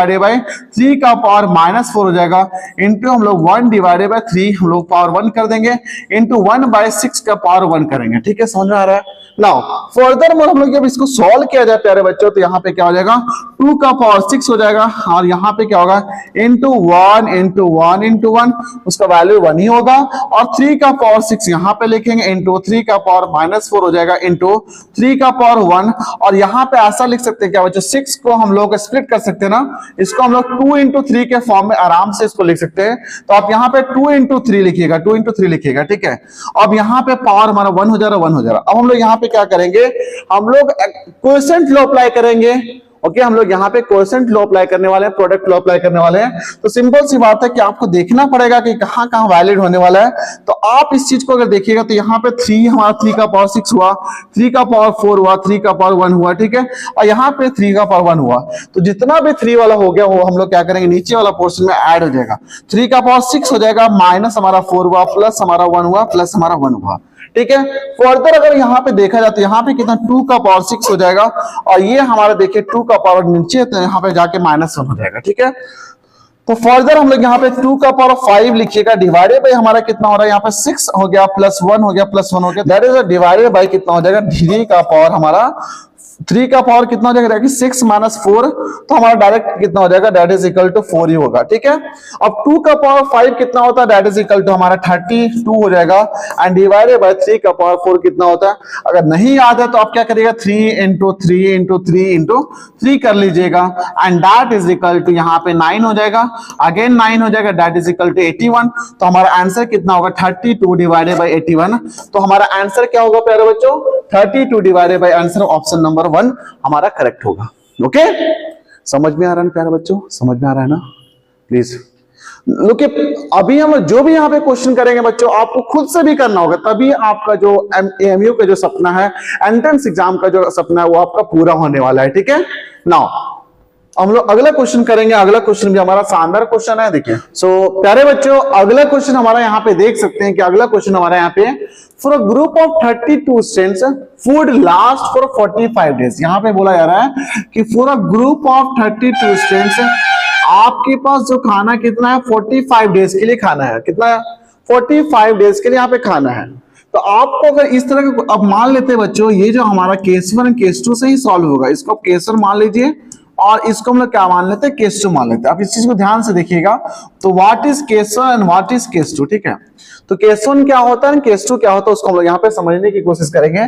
1/3 का पावर -4 हो जाएगा, इंटू हम लोग 1/3 हम लोग पावर 1 कर देंगे, इंटू 1/6 का पावर 1 करेंगे। ठीक है, समझ में आ रहा है। नाउ फर्दर हम लोग जब इसको सॉल्व किया जाए प्यारे बच्चों, तो यहाँ पे क्या हो जाएगा, 2 का पावर 6 हो जाएगा, और यहाँ पे क्या होगा, इंटू 1 इंटू 1 इंटू 1, उसका वैल्यू 1 ही होगा, और 3 का पावर 6 यहाँ पे लिखेंगे, इंटू 3 का पावर -4 हो जाएगा, इंटू 3 का पावर 1, और यहाँ पे ऐसा लिख सकते हैं क्या बच्चों, 6 को हम लोग स्प्लिट कर सकते हैं ना, इसको हम लोग 2 इंटू 3 के फॉर्म में आराम से इसको लिख सकते हैं। तो आप यहाँ पे 2 इंटू 3 लिखिएगा, 2 इंटू 3 लिखिएगा। ठीक है, अब यहाँ पे पावर हमारा 1 हो जा रहा, 1 हो जा रहा। अब हम लोग यहाँ पे क्या करेंगे, हम लोग क्वोशिएंट लॉ अप्लाई करेंगे। ओके, हम लोग यहाँ पे क्वोशिएंट लॉ अप्लाई करने वाले हैं, प्रोडक्ट लॉ अप्लाई करने वाले हैं। तो सिंपल सी बात है कि आपको देखना पड़ेगा कि कहां कहां वैलिड होने वाला है। तो आप इस चीज को अगर देखिएगा, तो यहाँ पे 3 हमारा 3 का पावर 6 हुआ, 3 का पावर 4 हुआ, 3 का पावर 1 हुआ। ठीक है, और यहाँ पे 3 का पावर 1 हुआ। तो जितना भी 3 वाला हो गया वो हम लोग क्या करेंगे, नीचे वाला पोर्शन में ऐड हो जाएगा। 3 का पावर 6 हो जाएगा, माइनस हमारा 4 हुआ, प्लस हमारा 1 हुआ, प्लस हमारा 1 हुआ। ठीक है, फर्दर अगर यहाँ पे देखा जाए तो यहाँ पे कितना 2 का पावर 6 हो जाएगा, और ये हमारा देखिए 2 का पावर नीचे, तो यहाँ पे जाके -1 हो जाएगा। ठीक है, तो फर्दर हम लोग यहाँ पे 2 का पावर 5 लिखिएगा, डिवाइडेड बाय हमारा कितना हो रहा है, यहाँ पे 6 हो गया, प्लस 1 हो गया, प्लस 1 हो गया, दैट इज डिवाइडेड बाय कितना हो जाएगा, 3 का पावर हमारा 3 का पावर कितना हो जाएगा, 6 - 4, तो हमारा डायरेक्ट कितना हो जाएगा, दैट इज इक्वल टू 4 ही होगा। ठीक है, अब 2 का पावर 5 कितना होता है, दैट इज इक्वल टू हमारा 32 हो जाएगा, एंड डिवाइडेड बाय 3 का पावर 4 कितना होता है। अगर नहीं याद है तो आप क्या करिएगा, 3 इंटू 3 इंटू 3 इंटू 3 कर लीजिएगा, and that is equal to यहाँ पे 9 हो जाएगा, अगेन 9 हो जाएगा, दैट इज इक्वल टू 81। तो हमारा आंसर कितना होगा, 32 डिवाइडेड बाय 81। तो हमारा आंसर क्या होगा प्यारे बच्चों, 32 divided by answer option number 1 हमारा करेक्ट होगा। ओके, समझ में आ रहा है प्यारे बच्चों, समझ में आ रहा है ना? प्लीज लुक, अभी हम जो भी यहाँ पे क्वेश्चन करेंगे बच्चों, आपको खुद से भी करना होगा, तभी आपका जो एएमयू का जो सपना है, एंट्रेंस एग्जाम का जो सपना है, वो आपका पूरा होने वाला है। ठीक है, नाउ हम लोग अगला क्वेश्चन करेंगे। अगला क्वेश्चन भी हमारा शानदार क्वेश्चन है, देखिए। सो प्यारे बच्चों, अगला क्वेश्चन हमारा यहाँ पे देख सकते हैं कि अगला क्वेश्चन हमारा यहाँ पे, for a group of 32 students food last for 45 days. यहाँ पे बोला जा रहा है कि for a group of 32 students आपके पास जो खाना कितना है, 45 डेज के लिए खाना है। कितना है, 45 डेज के लिए यहाँ पे खाना है। तो आपको अगर इस तरह का, अब मान लेते हैं बच्चों, ये जो हमारा केस 1 केस 2 से ही सॉल्व होगा। इसको आप केस 1 मान लीजिए, और इसको हम लोग क्या मान लेते हैं, केस 2 मान लेते हैं। आप इस चीज को ध्यान से देखिएगा। तो what is case 1 and what is case 2। ठीक है, तो केस 1 क्या होता है, केस 2 क्या होता है, उसको हम लोग यहाँ पे समझने की कोशिश करेंगे।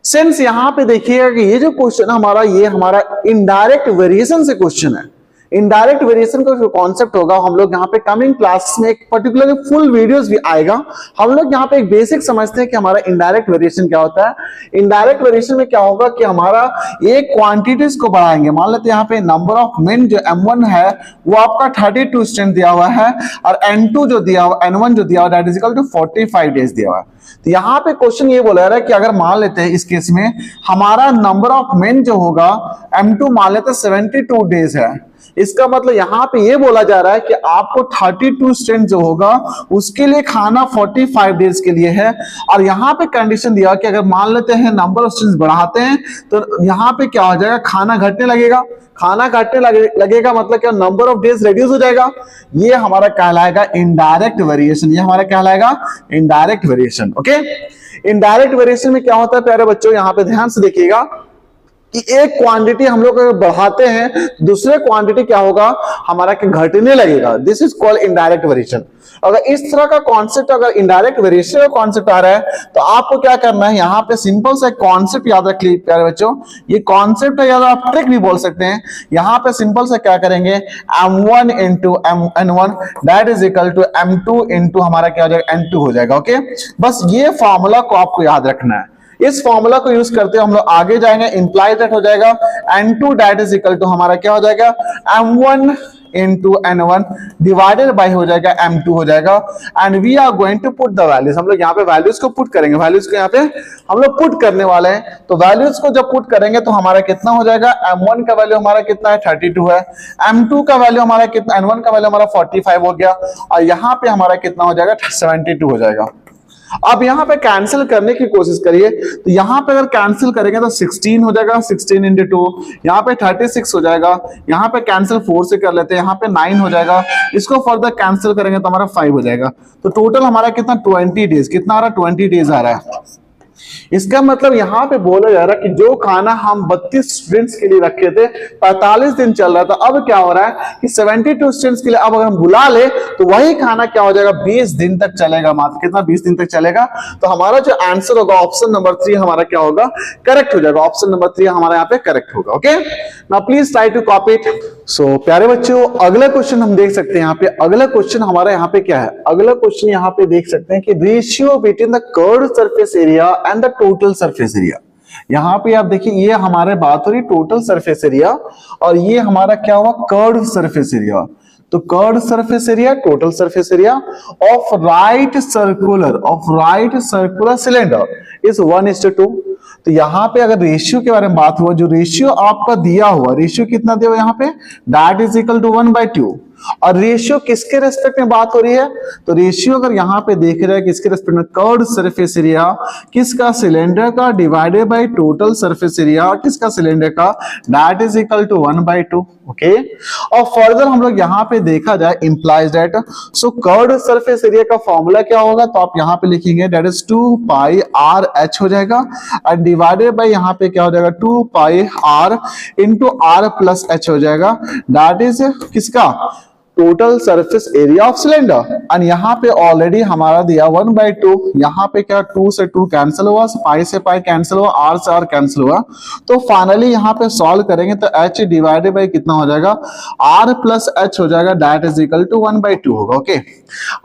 सिंस यहाँ पे देखिएगा कि ये जो क्वेश्चन हमारा, ये हमारा इनडायरेक्ट वेरिएशन से क्वेश्चन है। इनडायरेक्ट वेरिएशन का जो कॉन्सेप्ट होगा, हम लोग यहाँ पे कमिंग क्लास में एक पर्टिकुलर फुल वीडियोस भी आएगा। हम लोग यहाँ पे एक बेसिक समझते हैं कि हमारा इनडायरेक्ट वेरिएशन क्या होता है। इनडायरेक्ट वेरिएशन में क्या होगा कि हमारा एक क्वांटिटीज को बढ़ाएंगे। मान लेते हैं यहाँ पे नंबर ऑफ मेन जो M1 है वो आपका 32 स्टूडेंट दिया हुआ है, और N2 जो दिया हुआ, N1 जो दिया हुआ, that is equal to 45 days दिया हुआ है। तो यहाँ पे क्वेश्चन ये बोला जा रहा है कि अगर मान लेते हैं इस केस में हमारा नंबर ऑफ मेन जो होगा M2 मान लेते हैं 72 डेज है, इसका मतलब यहाँ पे ये बोला जा रहा है कि आपको 32 स्टूडेंट जो होगा उसके लिए खाना 45 डेज के लिए है। और यहाँ पे कंडीशन दिया कि अगर मान लेते हैं नंबर ऑफ स्टूडेंट्स बढ़ाते हैं तो यहाँ पे क्या हो जाएगा, खाना घटने लगेगा। खाना घटने लगेगा मतलब क्या, नंबर ऑफ डेज रिड्यूस हो जाएगा। ये हमारा कहलाएगा इनडायरेक्ट वेरिएशन, ये हमारा कहलाएगा indirect variation. Okay, indirect variation में क्या होता है प्यारे बच्चों, यहाँ पे ध्यान से देखिएगा कि एक क्वांटिटी हम लोग अगर बढ़ाते हैं दूसरे क्वांटिटी क्या होगा, हमारा घटने लगेगा। This is called indirect variation. अगर इस तरह का कॉन्सेप्ट, अगर इनडायरेक्ट वेरिएशन का कॉन्सेप्ट आ रहा है तो आपको क्या करना है, यहाँ पे सिंपल सा कॉन्सेप्ट याद रख लीजिए प्यारे बच्चों, ये कॉन्सेप्ट है, या आप ट्रिक भी बोल सकते हैं। यहाँ पे सिंपल से क्या करेंगे, M1 into N1 that is equal to M2 into हमारा क्या हो जाएगा, N2 हो जाएगा। ओके, बस ये फॉर्मूला को आपको याद रखना है। इस फॉर्मूला को यूज करते हुए हम लोग आगे जाएंगे। इंप्लाई दैट हो जाएगा N2 that is equal to हमारा क्या हो जाएगा, M1 into N1 divided by हो जाएगा M2 हो जाएगा। And we are going to put the values, हम लोग यहाँ पे वैल्यूज को पुट करेंगे, वैल्यूज को यहाँ पे हम लोग पुट करने वाले हैं। तो वैल्यूज को जब पुट करेंगे तो हमारा कितना हो जाएगा, M1 का वैल्यू हमारा कितना है 32 है, M2 का वैल्यू हमारा कितना, N1 का वैल्यू हमारा 45 हो गया, और यहाँ पे हमारा कितना हो जाएगा 72 हो जाएगा। अब यहां पे कैंसिल करने की कोशिश करिए, तो यहां पे अगर कैंसिल करेंगे तो 16 हो जाएगा, 16 इंटू 2, यहाँ पे 36 हो जाएगा, यहाँ पे कैंसिल 4 से कर लेते हैं, यहाँ पे 9 हो जाएगा, इसको फर्दर कैंसिल करेंगे तो हमारा 5 हो जाएगा। तो टोटल हमारा कितना 20 डेज, कितना आ रहा है 20 डेज आ रहा है। इसका मतलब यहाँ पे बोला जा रहा है कि जो खाना हम 32 स्टूडेंट्स के लिए रखे थे 45 दिन चल रहा था, अब क्या हो रहा है कि 72 स्टूडेंट्स के लिए अब अगर हम बुला ले तो वही खाना क्या हो जाएगा, 20 दिन तक चलेगा, मात्र कितना 20 दिन तक चलेगा। तो हमारा जो आंसर होगा ऑप्शन नंबर 3 हमारा क्या होगा, करेक्ट हो जाएगा। ऑप्शन नंबर 3 हमारा यहाँ पे करेक्ट होगा। Okay, now please try to copy it. So प्यारे बच्चों, अगला क्वेश्चन हम देख सकते हैं यहाँ पे। अगला क्वेश्चन हमारा यहाँ पे क्या है, अगला क्वेश्चन यहाँ पे देख सकते हैं कि ratio between the curved surface area and the total surface area. यहाँ पे आप देखिए, ये हमारे बात हो रही टोटल सरफेस एरिया और ये हमारा क्या हुआ, कर्व्ड सरफेस एरिया। तो curved surface area, total surface area of right circular cylinder is 1:2। तो यहाँ पे अगर रेशियो के बारे में बात हुआ, जो रेशियो आपका दिया हुआ, रेशियो कितना दिया हुआ यहाँ पे, दैट इज इक्वल टू 1/2। और रेशियो किसके रेस्पेक्ट में बात हो रही है, तो रेशियो अगर यहाँ पे देख रहे हैं किसके रेस्पेक्ट में, कर्व्ड सरफेस एरिया किसका, सिलेंडर का, divided by total surface area किसका, सिलेंडर का, that is equal to 1/2। Okay, और फर्दर हम लोग यहाँ पे देखा जाए implies that, so curved surface area का फॉर्मूला क्या होगा, तो आप यहाँ पे लिखेंगे that is 2 pi r h हो जाएगा, और डिवाइडेड बाय यहाँ पे क्या हो जाएगा 2 pi r into r plus h हो जाएगा, दैट इज किसका, total surface area of cylinder. और यहाँ पे ऑलरेडी हमारा दिया 1/2, यहाँ पे क्या 2 से 2 कैंसिल हुआ, पाई से पाई कैंसिल हुआ, r से r कैंसिल हुआ। तो फाइनली यहाँ पे सॉल्व करेंगे तो h डिवाइडेड बाय कितना हो जाएगा, r प्लस h हो जाएगा, दैट इज इक्वल टू 1/2 होगा। ओके,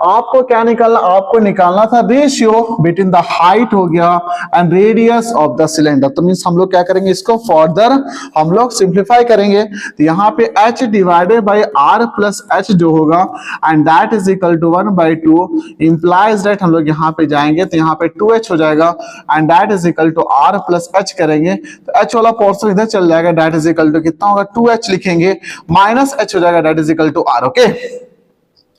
आपको क्या निकालना, आपको निकालना था रेशियो बिटवीन द हाइट हो गया and radius of the cylinder. तो मींस हम लोग क्या करेंगे, इसको फर्दर हम लोग सिंप्लीफाई करेंगे। तो यहाँ पे h divided by r plus h जो होगा and that is equal to 1/2 implies that, हम लोग यहाँ पे जाएंगे तो यहाँ पे 2h हो जाएगा and that is equal to r plus h करेंगे तो h वाला पोर्शन इधर चल जाएगा, दैट इज इक्वल टू कितना होगा, 2h लिखेंगे माइनस h हो जाएगा, that is equal to r। Okay,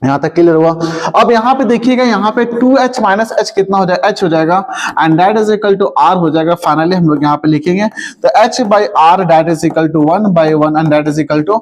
यहां तक क्लियर हुआ। अब यहां पे देखिएगा, यहाँ पे 2h माइनस h कितना हो जाएगा, h हो जाएगा and that is equal to r हो जाएगा। फाइनली हम लोग यहाँ पे लिखेंगे तो h by r that is equal to 1/1 and that is equal to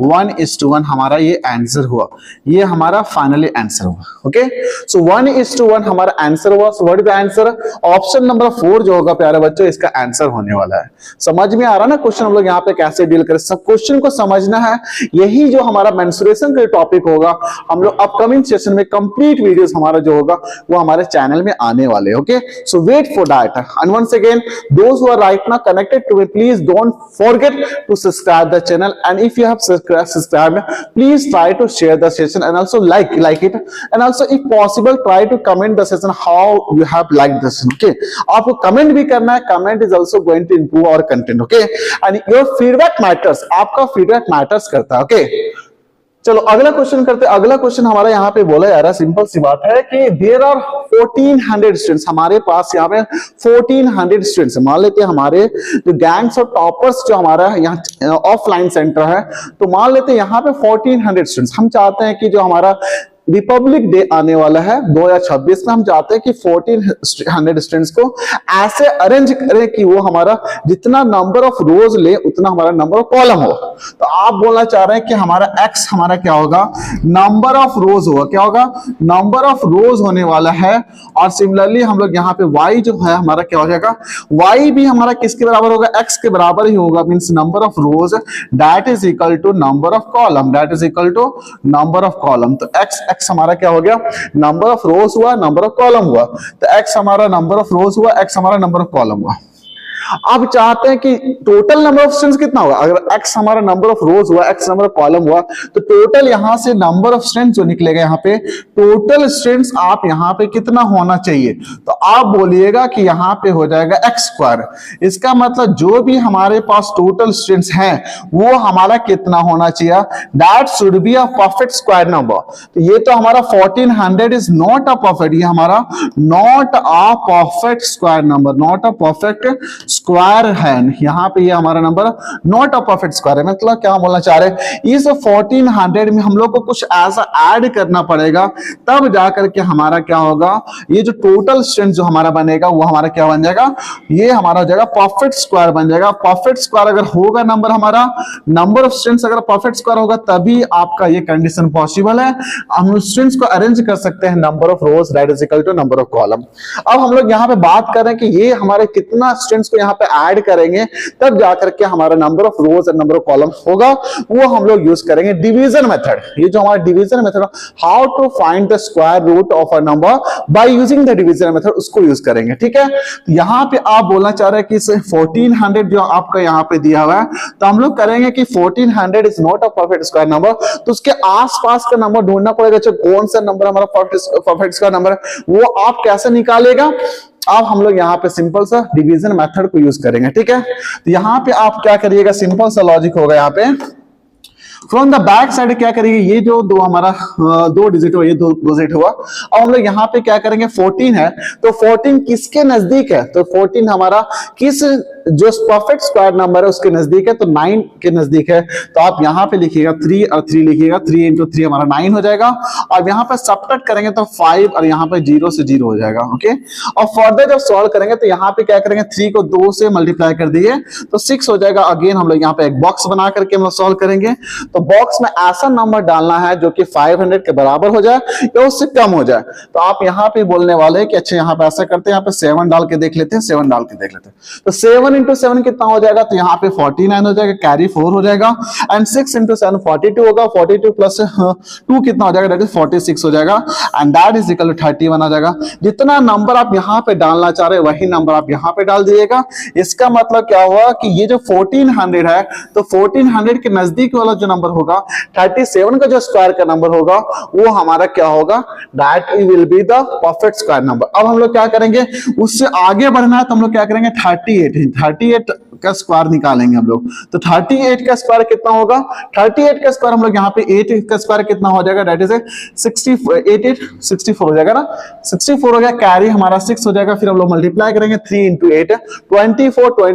1:1 हमारा ये आंसर हुआ, ये हमारा फाइनली आंसर हुआ। ओके, सो 1:1 हमारा आंसर हुआ। So what is the answer, option number 4 जो होगा प्यारे बच्चों इसका आंसर होने वाला है। समझ में आ रहा ना क्वेश्चन हम लोग यहाँ पे कैसे डील करें, सब क्वेश्चन को समझना है। यही जो हमारा मेंसुरेशन का टॉपिक होगा, हम लोग अपकमिंग सेशन में कंप्लीट वीडियोस हमारा जो होगा वो हमारे चैनल में आने वाले। Okay, so wait for that and once again those who are right now connected to me, please don't forget to subscribe the channel and if you have subscribed please try to share the session and also like it and also if possible try to comment the session how you have liked the session. Okay, आपको comment भी करना है, comment is also going to improve our content. Okay, and your feedback matters, आपका feedback matters करता है। Okay, चलो अगला question करते हैं। अगला क्वेश्चन हमारा यहाँ पे बोला जा रहा है, सिंपल सी बात है कि देयर आर 1400 स्टूडेंट्स, हमारे पास यहाँ पे 1400 स्टूडेंट्स। मान लेते हैं हमारे जो गैंग्स और टॉपर्स जो हमारा यहाँ ऑफलाइन सेंटर है, तो मान लेते हैं यहाँ पे 1400 स्टूडेंट्स। हम चाहते हैं कि जो हमारा रिपब्लिक डे आने वाला है 2026 में, हम चाहते हैं कि 1400 स्टूडेंट्स को ऐसे अरेंज करें कि वो हमारा जितना नंबर ऑफ रोज ले उतना हमारा नंबर ऑफ कॉलम हो। तो आप बोलना चाह रहे हैं कि हमारा x हमारा क्या होगा, नंबर ऑफ रोज होगा। क्या होगा, नंबर ऑफ रोज होने वाला है। और सिमिलरली हम लोग यहाँ पे y जो है हमारा क्या हो जाएगा, y भी हमारा किसके बराबर होगा, x के बराबर ही होगा। Means number of rows that is equal to number of column, that is equal to number of column. तो x हमारा क्या हो गया, नंबर ऑफ रोज हुआ, नंबर ऑफ कॉलम हुआ। तो x हमारा नंबर ऑफ रोज हुआ, x हमारा नंबर ऑफ कॉलम हुआ। अब चाहते हैं कि टोटल नंबर ऑफ स्टूडेंट्स कितना होगा। अगर x हमारा नंबर ऑफ रोज हुआ, x नंबर ऑफ कॉलम हुआ, तो टोटल यहां से नंबर ऑफ स्टूडेंट्स जो निकलेगा यहाँ पे, टोटल स्टूडेंट्स आप यहाँ पे कितना होना चाहिए। तो आप बोलिएगा कि यहाँ पे हो जाएगा x स्क्वायर। इसका मतलब जो भी हमारे पास टोटल स्टूडेंट्स हैं वो हमारा कितना होना चाहिए, that should be a perfect square number. तो ये तो हमारा 1400 इज नॉट अ परफेक्ट, ये हमारा not a perfect square number, not a perfect square है। यहां पे ये हमारा number not a perfect square है। मतलब क्या बोलना चाह रहे हैं, इस 1400 में हम लोग को कुछ ऐसा ऐड करना पड़ेगा, तब जाकर के हमारा क्या होगा, ये जो टोटल स्ट्रेंथ जो हमारा बनेगा वो हमारा क्या बन जाएगा, ये हमारा हो जाएगा परफेक्ट स्क्वायर बन जाएगा। परफेक्ट स्क्वायर अगर होगा नंबर, हमारा नंबर ऑफ स्ट्रेंथ्स अगर परफेक्ट स्क्वायर होगा, तभी आपका ये कंडीशन पॉसिबल है। हम स्ट्रेंथ्स को अरेंज कर सकते हैं, number of rows that is equal to number of column. अब हम लोग यहाँ पे बात कर रहे हैं कि ये हमारे कितना स्ट्रेंथ्स को यहाँ पे ऐड करेंगे, तब जाकर के हमारा number of rose and number of column होगा। वो हम लोग यूज करेंगे डिवीजन मेथड। ये जो हमारा division method, how to find the square root of a number by using the division method, उसको यूज करेंगे। ठीक है, तो यहाँ पे आप बोलना चाह रहे हैं कि 1400 जो आपका यहाँ पे दिया हुआ है, तो हम लोग करेंगे कि 1400 is not a perfect square number, तो उसके आसपास का नंबर ढूंढना पड़ेगा। कौन सा नंबर हमारा परफेक्ट स्क्वायर नंबर है, वो आप कैसे निकालेगा। अब हम लोग यहाँ पे सिंपल सा डिवीजन मेथड को यूज करेंगे। ठीक है, तो यहाँ पे आप क्या करिएगा, सिंपल सा लॉजिक होगा यहाँ पे। फ्रॉम द बैक साइड क्या करेंगे, ये जो दो हमारा दो डिजिट हुआ, ये दो डिजिट हुआ। अब हम लोग यहाँ पे क्या करेंगे, 14 है, तो 14 किसके नजदीक है, तो 14 हमारा किस जो परफेक्ट स्क्वायर नंबर है उसके नजदीक है, तो 9 के नजदीक है। तो आप यहाँ पे लिखिएगा 3 और 3 लिखिएगा, 3 इंटू 3 हमारा 9 हो जाएगा। और यहाँ पे सबट्रैक्ट करेंगे तो 5 और यहाँ पे 0 से 0 हो जाएगा। ओके, और फर्दर जब सॉल्व करेंगे तो यहाँ पे क्या करेंगे, 3 को 2 से मल्टीप्लाई कर दिए तो 6 हो जाएगा। अगेन हम लोग यहाँ पे एक बॉक्स बना करके हम लोग सॉल्व करेंगे। तो बॉक्स में ऐसा नंबर डालना है जो कि 500 के बराबर हो जाए या उससे कम हो जाए। तो आप यहाँ पे बोलने वाले हैं कि अच्छा यहाँ पे ऐसा करते हैं, यहाँ पे 7 डाल के देख लेते हैं, 7 डाल के देख लेते हैं। तो 7 इंटू 7 कितना हो जाएगा, तो यहाँ पे 49 हो जाएगा, कैरी 4 हो जाएगा। एंड 6 इंटू 7 42 होगा, 42 प्लस 2 कितना हो जाएगा, दैट इज 46 हो जाएगा। And that is equal to 31 आ जाएगा। जितना नंबर आप यहाँ पे डालना चाह रहे हैं वही नंबर आप यहाँ पे डाल दीजिएगा। इसका मतलब क्या हुआ कि ये जो 1400 है, तो 1400 के नजदीक वाला जो नंबर होगा, 37 का जो स्क्वायर का नंबर होगा, वो हमारा क्या होगा, that will be the perfect square number. अब हम लोग क्या करेंगे, उससे आगे बढ़ना है तो हम लोग क्या करेंगे, 38 का स्क्वायर निकालेंगे हम लोग। तो 38 का स्क्वायर कितना होगा, 38 का स्क्वायर हम लोग यहाँ पे 8 का स्क्वायर कितना हो जाएगा, दैट इज 64 हो जाएगा ना, 64 हो गया। कैरी हमारा 6 हो जाएगा। फिर हम लोग मल्टीप्लाई करेंगे 3 इंटू 8 24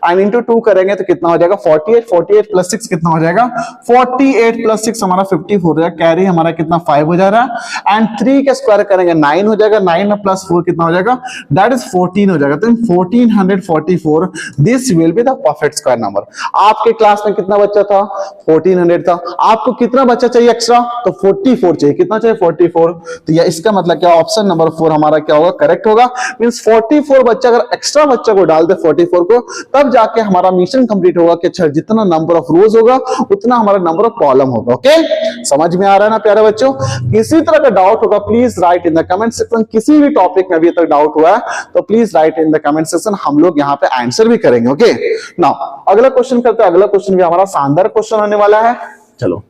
एंड इंटू 2 करेंगे तो कितना हो जाएगा, 48 प्लस 6 कितना हो जाएगा, 48 प्लस 6 हमारा 54 हो जाएगा। कैरी हमारा कितना 5 हो जा रहा है। एंड 3 का स्क्वायर करेंगे 9 हो जाएगा, 9 प्लस 4 कितना हो जाएगा, दैट इज 14 हो जाएगा। तो 1444 this will be the perfect square number. आपके क्लास में कितना बच्चा था, 1400 था। आपको कितना बच्चा चाहिए एक्स्ट्रा, तो 44 चाहिए। कितना चाहिए, 44। तो यह इसका मतलब क्या, ऑप्शन नंबर 4 हमारा क्या होगा, करेक्ट होगा। मींस 44 बच्चा, अगर एक्स्ट्रा बच्चा को डाल दे 44 को, तब जाके हमारा मिशन कंप्लीट होगा कि अच्छा जितना नंबर ऑफ रोज होगा उतना हमारा नंबर ऑफ कॉलम होगा। ओके, समझ में आ रहा है ना प्यारे बच्चों। किसी तरह का डाउट होगा please right in the comment section. किसी भी टॉपिक में अभी तक डाउट हुआ है तो please right in the comment section, हम लोग यहाँ पे आंसर भी करेंगे। ओके, नाउ अगला क्वेश्चन करते हैं। अगला क्वेश्चन भी हमारा शानदार क्वेश्चन होने वाला है। चलो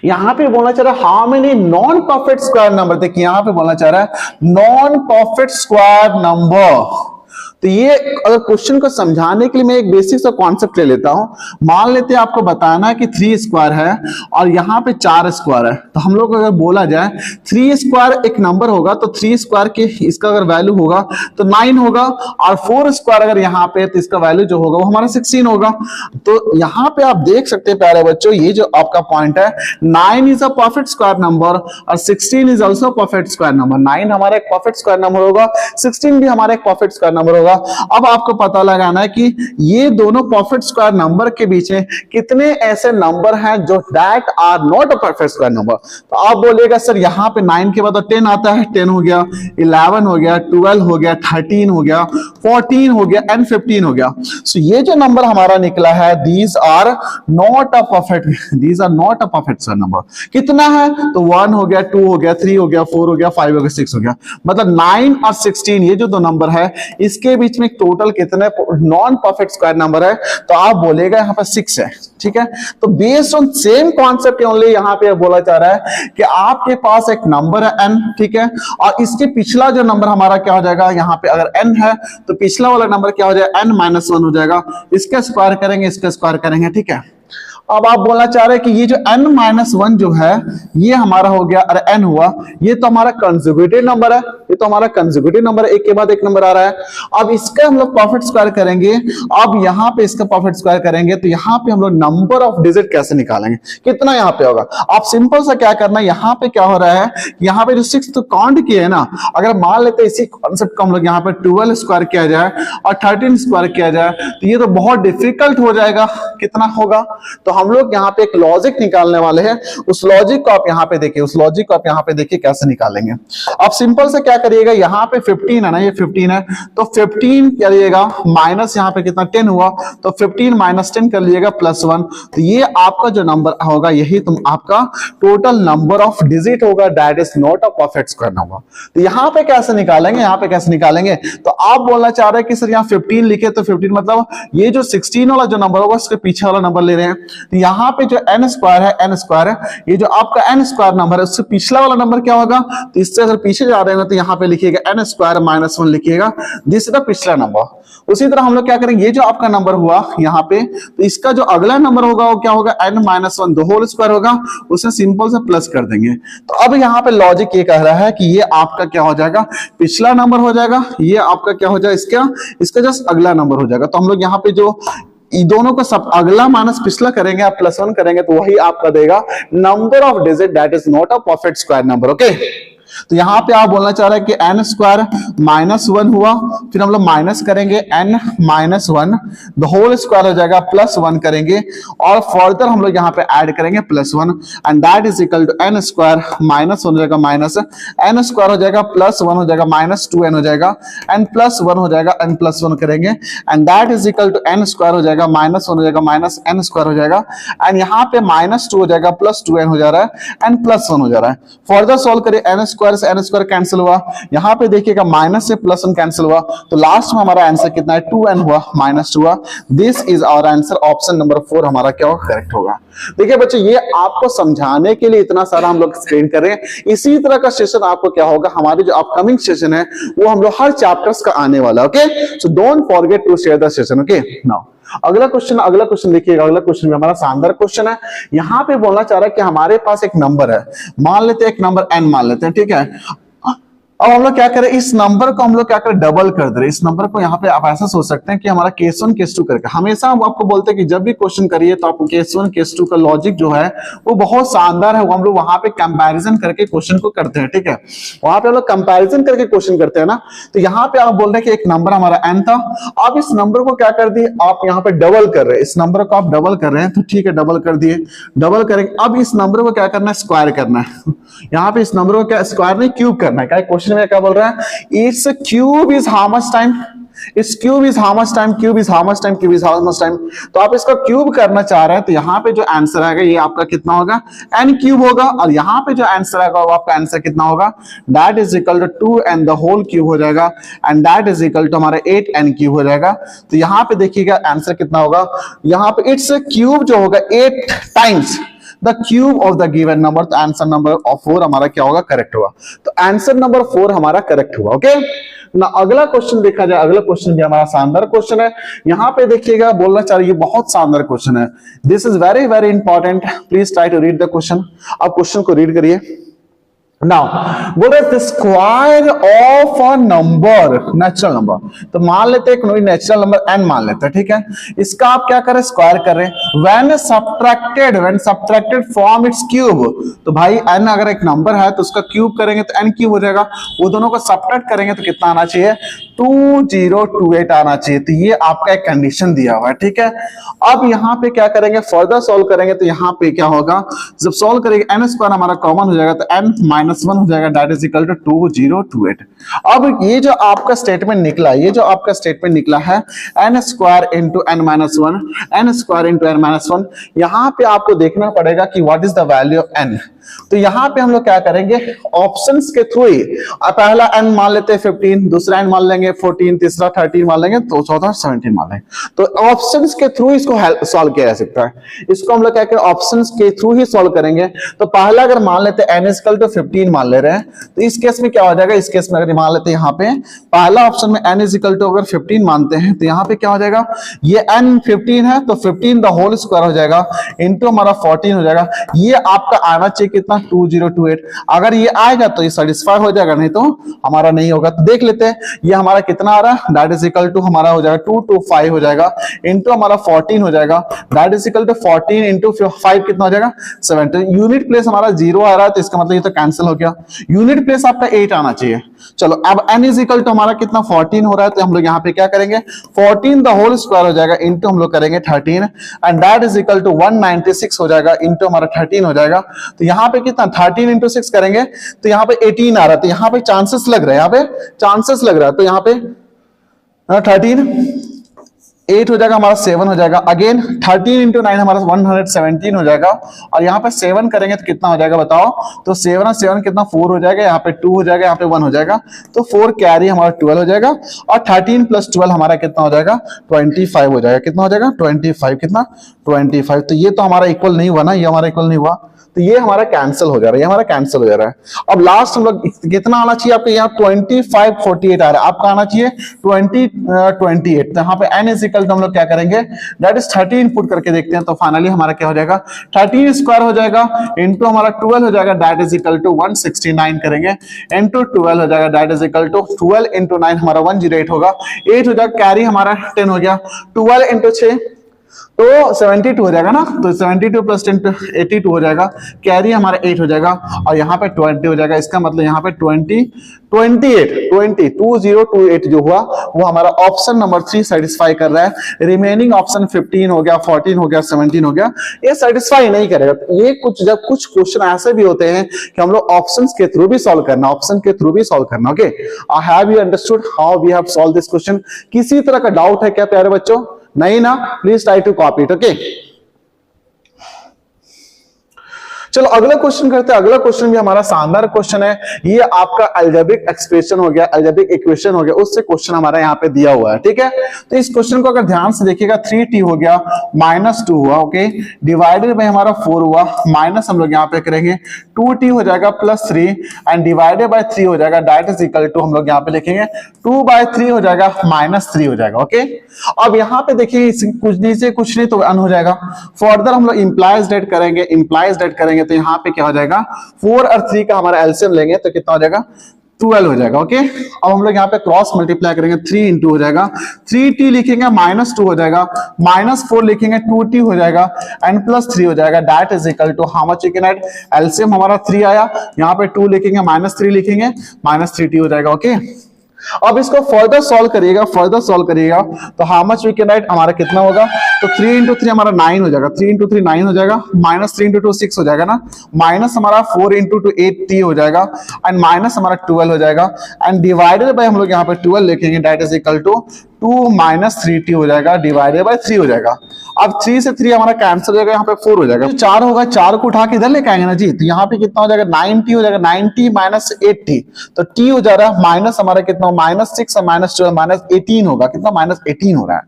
यहां पे बोलना चाह रहा है how many non perfect square number. देखिए यहां पे बोलना चाह रहा है नॉन परफेक्ट स्क्वायर नंबर तो ये अगर क्वेश्चन को समझाने के लिए मैं एक बेसिक सा कॉन्सेप्ट ले लेता हूं। मान लेते हैं आपको बताना है कि 3 स्क्वायर है और यहाँ पे 4 स्क्वायर है, तो हम लोग अगर बोला जाए 3 स्क्वायर एक नंबर होगा तो 3 स्क्वायर के इसका अगर वैल्यू होगा तो 9 होगा, और 4 स्क्वायर अगर यहाँ पे तो इसका वैल्यू जो होगा वो हमारा 16 होगा। तो यहाँ पे आप देख सकते हैं प्यारे बच्चों, ये जो आपका पॉइंट है 9 is a perfect square number और 16 is also perfect square number. 9 हमारा एक परफेक्ट स्क्वायर नंबर होगा, 16 भी हमारा एक परफेक्ट स्क्वायर नंबर होगा। अब आपको पता लगाना है कि ये दोनों परफेक्ट स्क्वायर नंबर के बीच में कितने ऐसे नंबर हैं जो that are not a perfect square number. तो आप बोलिएगा सर यहाँ पे 9 के बाद तो 10 आता है, 10 हो गया, 11 हो गया, 12 हो गया, 13 हो गया, 14 हो गया एंड 15 हो गया। सो ये जो नंबर हमारा निकला है these are not a perfect square number. कितना है तो 1 हो गया, 2 हो गया, 3 हो गया, 4 हो गया, 5 हो गया, 6 हो गया। मतलब 9 और 16 ये जो दो नंबर है इसके बीच में टोटल कितने नॉन परफेक्ट स्क्वायर नंबर है, तो आप बोलेगा यहाँ पर 6 है। ठीक है, तो based on same concept only यहाँ पे बोला जा रहा है कि आपके पास एक नंबर है n, ठीक है, और इसके पिछला जो नंबर हमारा क्या हो जाएगा, यहाँ पे अगर n है तो पिछला वाला नंबर क्या हो जाएगा, n-1 हो जाएगा। इसका स्क्वायर करेंगे, इसका स्क्वायर करेंगे। ठीक है, अब आप बोलना चाह रहे हैं कि ये जो n-1 जो है ये हमारा हो गया, अरे n हुआ, ये तो हमारा कंसेक्यूटिव नंबर है, ये तो हमारा कंसेक्यूटिव नंबर है, एक के बाद एक नंबर आ रहा है। अब इसका हम लोग परफेक्ट स्क्वायर करेंगे, अब यहाँ पे इसका परफेक्ट स्क्वायर करेंगे तो यहाँ पे हम लोग नंबर ऑफ डिजिट कैसे निकालेंगे, कितना यहाँ पे होगा। आप सिंपल सा क्या करना है, यहाँ पे क्या हो रहा है, यहाँ पे जो 6 तो काउंट किए है ना, अगर मान लेते इसी कॉन्सेप्ट को हम लोग यहाँ पे 12 स्क्वायर किया जाए और 13 स्क्वायर किया जाए तो ये तो बहुत डिफिकल्ट हो जाएगा। कितना होगा, तो हम लोग यहाँ पे एक लॉजिक निकालने वाले हैं, उस लॉजिक को आप यहाँ पे देखिए, उस लॉजिक को आप यहाँ पे देखिए कैसे निकालेंगे। आप सिंपल से क्या करिएगा, यहाँ पे 15 है ना, ये 15 है तो 15 करिएगा माइनस यहाँ पे कितना 10 हुआ तो 15 माइनस 10 कर लीजिएगा +1, तो ये आपका जो नंबर होगा यही तुम आपका टोटल नंबर ऑफ डिजिट होगा, that is not a perfect square number. तो यहाँ पे कैसे निकालेंगे, यहाँ पे कैसे निकालेंगे, तो आप बोलना चाह रहे हैं कि सर यहाँ 15 लिखे तो 15 मतलब ये जो 16 वाला जो नंबर होगा उसके पीछे वाला नंबर ले रहे हैं। तो यहाँ पे जो n स्क्वायर है, ये जो आपका n स्क्वायर नंबर है उससे पिछला वाला नंबर क्या होगा, तो इससे अगर पीछे जा रहे हैं तो यहाँ पे लिखिएगा n स्क्वायर -1 लिखिएगा, दिस इज द पिछला नंबर। उसी तरह हम लोग क्या करेंगे, ये जो आपका नंबर हुआ यहाँ पे, तो इसका जो अगला नंबर होगा वो क्या होगा, n-1 द होल स्क्वायर होगा, उसे सिंपल से प्लस कर देंगे। तो अब यहाँ पे लॉजिक ये कह रहा है कि ये आपका क्या हो जाएगा, पिछला नंबर हो जाएगा, ये आपका क्या हो जाएगा, इसका जस्ट अगला नंबर हो जाएगा। तो हम लोग यहाँ पे जो दोनों को सब अगला माइनस पिछला करेंगे, आप +1 करेंगे तो वही आपका देगा number of digit that is not a perfect square number. Okay, तो यहां पे आप बोलना चाह रहे हैं कि n स्क्वायर -1 हुआ, फिर हम लोग माइनस करेंगे n-1 द होल स्क्वायर हो जाएगा, +1 करेंगे और फर्दर हम लोग यहाँ पे ऐड करेंगे +1 and that is equal to n square -1 हो जाएगा माइनस n स्क्वायर हो जाएगा, +1 हो जाएगा, -2n हो जाएगा एंड +1 हो जाएगा, n+1 करेंगे and that is equal to n square हो जाएगा, -1 हो जाएगा, -n स्क्वायर हो जाएगा एंड यहाँ पे -2 हो जाएगा, +2n हो जा रहा है एंड +1 हो जा रहा है। फर्दर सॉल्व करिए, n स्क्वायर से n स्क्वायर कैंसिल हुआ, यहाँ पे देखिएगा माइनस से +1 कैंसिल हुआ, तो लास्ट में हमारा आंसर कितना है, 2n हुआ, -2 हुआ। This is our answer, option number 4 हमारा क्या होगा, करेक्ट होगा। देखिए बच्चे, ये आपको समझाने के लिए इतना सारा हम लोग एक्सप्लेन कर रहे हैं। इसी तरह का सेशन आपको क्या होगा, हमारे जो अपकमिंग सेशन है वो हम लोग हर चैप्टर्स का आने वाला है। Okay, so don't forget to share the session. Okay, now अगला क्वेश्चन देखिएगा। अगला क्वेश्चन भी हमारा शानदार क्वेश्चन है। यहाँ पे बोलना चाह रहा है कि हमारे पास एक नंबर है, मान लेते हैं एक नंबर n मान लेते हैं, ठीक है। अब हम लोग क्या करें, इस नंबर को हम लोग क्या करें, डबल कर दे रहे। इस नंबर को यहाँ पे आप ऐसा सोच सकते हैं कि हमारा केस 1 केस 2 करके, हमेशा हम आपको बोलते हैं कि जब भी क्वेश्चन करिए तो आप केस 1 केस 2 का लॉजिक जो है वो बहुत शानदार है, वो हम लोग वहां पे कंपैरिजन करके क्वेश्चन को करते हैं, ठीक है। वहां पे हम लोग कंपैरिजन करके क्वेश्चन करते हैं ना। तो यहाँ पे आप बोल रहे हैं कि एक नंबर हमारा n था, आप इस नंबर को क्या कर दिए, आप यहाँ पे डबल कर रहे हैं, इस नंबर को आप डबल कर रहे हैं, तो ठीक है डबल कर दिए, डबल करेंगे। अब इस नंबर को क्या करना है, स्क्वायर करना है। यहाँ पे इस नंबर को क्या स्क्वायर नहीं, क्यूब करना है। क्या क्वेश्चन में क्या बोल रहा है, its cube is how much time, its cube is how much time, cube is how much time, cube is how much time। तो आप इसका क्यूब करना चाह रहे हैं, तो यहाँ पे जो आंसर आएगा ये आपका कितना होगा, n क्यूब होगा, और यहाँ पे जो आंसर आएगा वो आपका आंसर कितना होगा, that is equal to 2n the whole cube हो जाएगा and that is equal to हमारा 8n क्यूब हो जाएगा। तो यहाँ पे देखिएगा आंसर कितना होगा, यहाँ पे इट्स क्यूब जो होगा 8 times the cube of the given number, तो आंसर नंबर 4 हमारा क्या होगा, करेक्ट होगा। तो आंसर नंबर 4 हमारा करेक्ट हुआ। ओके ना, अगला क्वेश्चन देखा जाए, अगला क्वेश्चन भी हमारा शानदार क्वेश्चन है। यहाँ पे देखिएगा, बोलना चाहिए बहुत शानदार क्वेश्चन है। This is very very important, please try to read the question. आप क्वेश्चन को रीड करिए। नाउ बोल रहे the square of a number, natural number, तो मान लेते हैं कोई नेचुरल नंबर n मान लेते हैं, ठीक है। इसका आप क्या करें, स्क्वायर कर रहे हैं। When subtracted from its cube, तो भाई n अगर एक नंबर है तो उसका क्यूब करेंगे तो n क्यूब हो जाएगा, वो दोनों को सब्ट्रैक्ट करेंगे तो कितना आना चाहिए, 2028 आना चाहिए। तो ये आपका एक कंडीशन दिया हुआ है, ठीक है। अब यहाँ पे क्या करेंगे, फर्दर सॉल्व करेंगे तो यहाँ पे क्या होगा, जब सॉल्व करेंगे n स्क्वायर हमारा कॉमन हो जाएगा तो n -1 हो जाएगा, दैट इज इक्वल टू 2028। अब ये जो आपका स्टेटमेंट निकला, ये जो आपका स्टेटमेंट निकला है n square into n -1, n square into n -1, यहाँ पे आपको देखना पड़ेगा कि what is the value of n। तो यहां पे हम लोग क्या करेंगे, ऑप्शंस के थ्रू ही, पहला n मान लेते हैं 15, दूसरा n मान लेंगे 14, तीसरा 13 मान लेंगे, तो चौथा 17 मान लेंगे। तो ऑप्शंस के थ्रू इसको सॉल्व किया जा सकता है। इसको हम लोग क्या करें, ऑप्शंस के थ्रू ही सॉल्व करेंगे। तो पहला अगर मान लेते हैं n इक्वल टू 15 मान ले रहे हैं, तो इस केस में क्या हो जाएगा, इस केस में अगर मान लेते हैं यहाँ पे पहला ऑप्शन में n इक्वल टू अगर 15 मानते हैं, तो यहाँ पे क्या हो जाएगा, ये n 15 है तो 15 द होल स्क्वायर हो जाएगा इंटू हमारा 14 हो जाएगा। ये आपका आना चाहिए कितना, 2028। अगर ये आएगा तो ये सेटिस्फाई हो जाएगा, नहीं तो हमारा नहीं होगा। तो देख लेते हैं ये हमारा कितना आ रहा है, दैट इज इक्वल टू हमारा हो जाएगा 225 हो जाएगा इंटू हमारा 14 हो जाएगा, that is equal to 14 into 5 कितना हो जाएगा, 7। यूनिट प्लेस हमारा 0 आ रहा है तो इसका मतलब ये तो कैंसिल हो गया। यूनिट प्लेस आपका 8 आना चाहिए। चलो अब n इज इक्वल टू हमारा कितना 14 हो रहा है, तो हम लोग यहाँ पे क्या करेंगे, 14 द होल स्क्वायर हो जाएगा इंटू हम लोग करेंगे 13 and that is equal to 196 हो जाएगा इंटू हमारा 13 हो जाएगा। तो यहाँ पे कितना 13 इंटू 6 करेंगे तो यहाँ पे 18 आ रहा है, तो यहाँ पे चांसेस लग रहा है, यहाँ पे चांसेस लग रहा है। तो यहाँ पे 13 8 हो जाएगा हमारा 7 हो जाएगा, अगेन 13 इंटू 9 हमारा 117 हो जाएगा, और यहाँ पे 7 करेंगे तो कितना हो जाएगा बताओ, तो 7 और 7 कितना 4 हो जाएगा, यहाँ पे 2 हो जाएगा, यहाँ पे 1 हो जाएगा, तो 4 कैरी हमारा 12 हो जाएगा, और 13 प्लस 12 हमारा कितना हो जाएगा 25 हो जाएगा। कितना हो जाएगा 25, कितना 25। तो ये तो हमारा इक्वल नहीं हुआ ना, ये हमारा इक्वल नहीं हुआ, तो ये हमारा कैंसिल हो जा रहा है, ये हमारा कैंसिल हो जा रहा है। अब लास्ट हम लोग कितना आना चाहिए आपके, यहाँ 2548 आ रहा है, आपका आना चाहिए 2028। तो यहाँ पे n इज इक्वल टू हम लोग क्या करेंगे, दैट इज 13 पुट करके देखते हैं। तो फाइनली हमारा क्या हो जाएगा, 13 स्क्वायर हो जाएगा इंटू हमारा 12 हो जाएगा, दैट इज इक्वल टू 169 करेंगे इंटू 12 हो जाएगा, that is equal to 12 into 9 हमारा 108 होगा, 8 हो जाएगा, कैरी हमारा 10 हो गया, 12 इंटू 6 तो 72 हो जाएगा ना, तो 72 प्लस 10 82 हो जाएगा, कैरी हमारा 8 हो जाएगा, और यहाँ पे 20 हो जाएगा। इसका मतलब यहाँ पे 2028 जो हुआ वो हमारा ऑप्शन नंबर 3 सेटिस्फाई कर रहा है। रिमेनिंग ऑप्शन 15 हो गया, 14 हो गया, 17 हो गया, ये सेटिस्फाई नहीं करेगा। ये जब कुछ क्वेश्चन ऐसे भी होते हैं कि हम लोग ऑप्शंस के थ्रू भी सॉल्व करना, ऑप्शन के थ्रू भी सॉल्व करना। Okay, have you understood how we have solve this question? किसी तरह का डाउट है क्या प्यारे बच्चों? नहीं ना, please try to copy it. Okay, चलो अगला क्वेश्चन करते हैं। अगला क्वेश्चन भी हमारा शानदार क्वेश्चन है। ये आपका अलजेब्रिक एक्सप्रेशन हो गया, अलजेब्रिक इक्वेशन हो गया, उससे क्वेश्चन हमारा यहाँ पे दिया हुआ है, ठीक है। तो इस क्वेश्चन को अगर ध्यान से देखिएगा, 3t हो गया -2 हुआ, ओके, डिवाइडेड बाय हमारा 4 हुआ, माइनस हम लोग यहाँ पे करेंगे 2t हो जाएगा +3 एंड डिवाइडेड बाय 3 हो जाएगा, दैट इज इक्वल टू हम लोग यहाँ पे लिखेंगे 2/3 हो जाएगा -3 हो जाएगा। ओके, अब यहाँ पे देखिए कुछ नीचे कुछ नहीं तो अन हो जाएगा। फर्दर हम लोग इंप्लाइज डेट करेंगे, तो यहाँ पे क्या हो जाएगा 4 और 3 का हमारा एलसीएम लेंगे तो कितना हो जाएगा 12 हो जाएगा। ओके, अब हम लोग यहाँ पे क्रॉस मल्टीप्लाई करेंगे, 3 इंटू हो जाएगा, 3t लिखेंगे -2 हो जाएगा, -4 लिखेंगे 2t हो जाएगा एंड +3 हो जाएगा, that is equal to how much? LCM हमारा 3 आया, यहाँ पे 2 लिखेंगे, -3 लिखेंगे, -3t हो जाएगा। ओके, अब इसको फर्दर सॉल्व करिएगा तो how much we can write, हमारा कितना होगा, तो 3 इंटू 3 हमारा 9 हो जाएगा, 3 इंटू 3 9 हो जाएगा, -3 इंटू 2 6 हो जाएगा ना, माइनस हमारा 4 इंटू 2 8t हो जाएगा एंड माइनस हमारा 12 हो जाएगा एंड डिवाइडेड बाय हम लोग यहाँ पे 12 लिखेंगे, that is equal to 2 - 3t हो जाएगा, डिवाइडेड बाय 3 हो जाएगा। अब 3 से 3 हमारा कैंसिल हो जाएगा, यहाँ पे 4 हो जाएगा, 4 होगा, 4 को उठा के इधर लेके आएंगे ना जी, तो यहाँ पे कितना हो जाएगा 9t हो जाएगा, 9t - 8t, तो t हो जा रहा है माइनस हमारा कितना -6 और -12 -18 होगा, कितना -18 हो रहा है।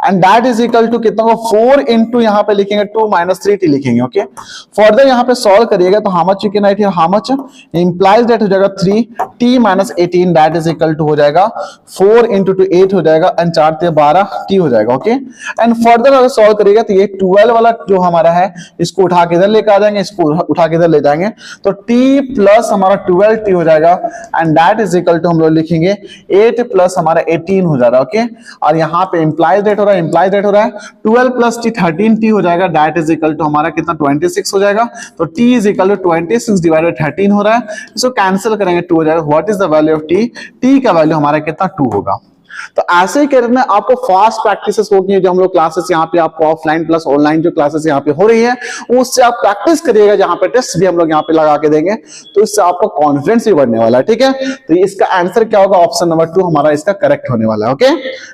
And that is equal to कितना होगा 4 इंटू यहाँ पे लिखेंगे 2 माइनस 3t लिखेंगे। ओके, फर्दर यहाँ पे सॉल्व करिएगा तो how much you can write here, how much implies that हो जाएगा 3t minus 18 that is equal to हो जाएगा 4 इंटू 2 8 हो जाएगा एंड 4 से 12 t हो जाएगा। ओके, एंड फर्दर अगर सॉल्व करिएगा तो ये 12 वाला जो हमारा है इसको उठा के इधर लेकर आ जाएंगे, इसको उठा के इधर ले जाएंगे तो t प्लस हमारा 12t हो जाएगा and that is equal to हम लोग लिखेंगे 8 प्लस हमारा 18 हो जाएगा। ओके, और यहाँ पे इंप्लाइज रेट हो रहा है, इंप्लाइज रेट हो रहा है 12 प्लस t 13t हो जाएगा दैट इज इक्वल टू हमारा कितना 26 हो जाएगा। तो t is equal to 26 divided 13 हो रहा है, इसको कैंसिल करेंगे 2 हो जाएगा। What is the value of t, t का वैल्यू हमारा कितना 2 होगा। तो ऐसे ही करना आपको फास्ट प्रैक्टिसेस होगी, जो हम लोग क्लासेस यहाँ पे आपको ऑफलाइन प्लस ऑनलाइन जो क्लासेस यहाँ पे हो रही है उससे आप प्रैक्टिस करिएगा, जहां पे टेस्ट भी हम लोग यहाँ पे लगा के देंगे तो इससे आपका कॉन्फिडेंस भी बढ़ने वाला है। ठीक है, तो इसका आंसर क्या होगा, ऑप्शन नंबर 2 हमारा इसका करेक्ट होने वाला है। ओके,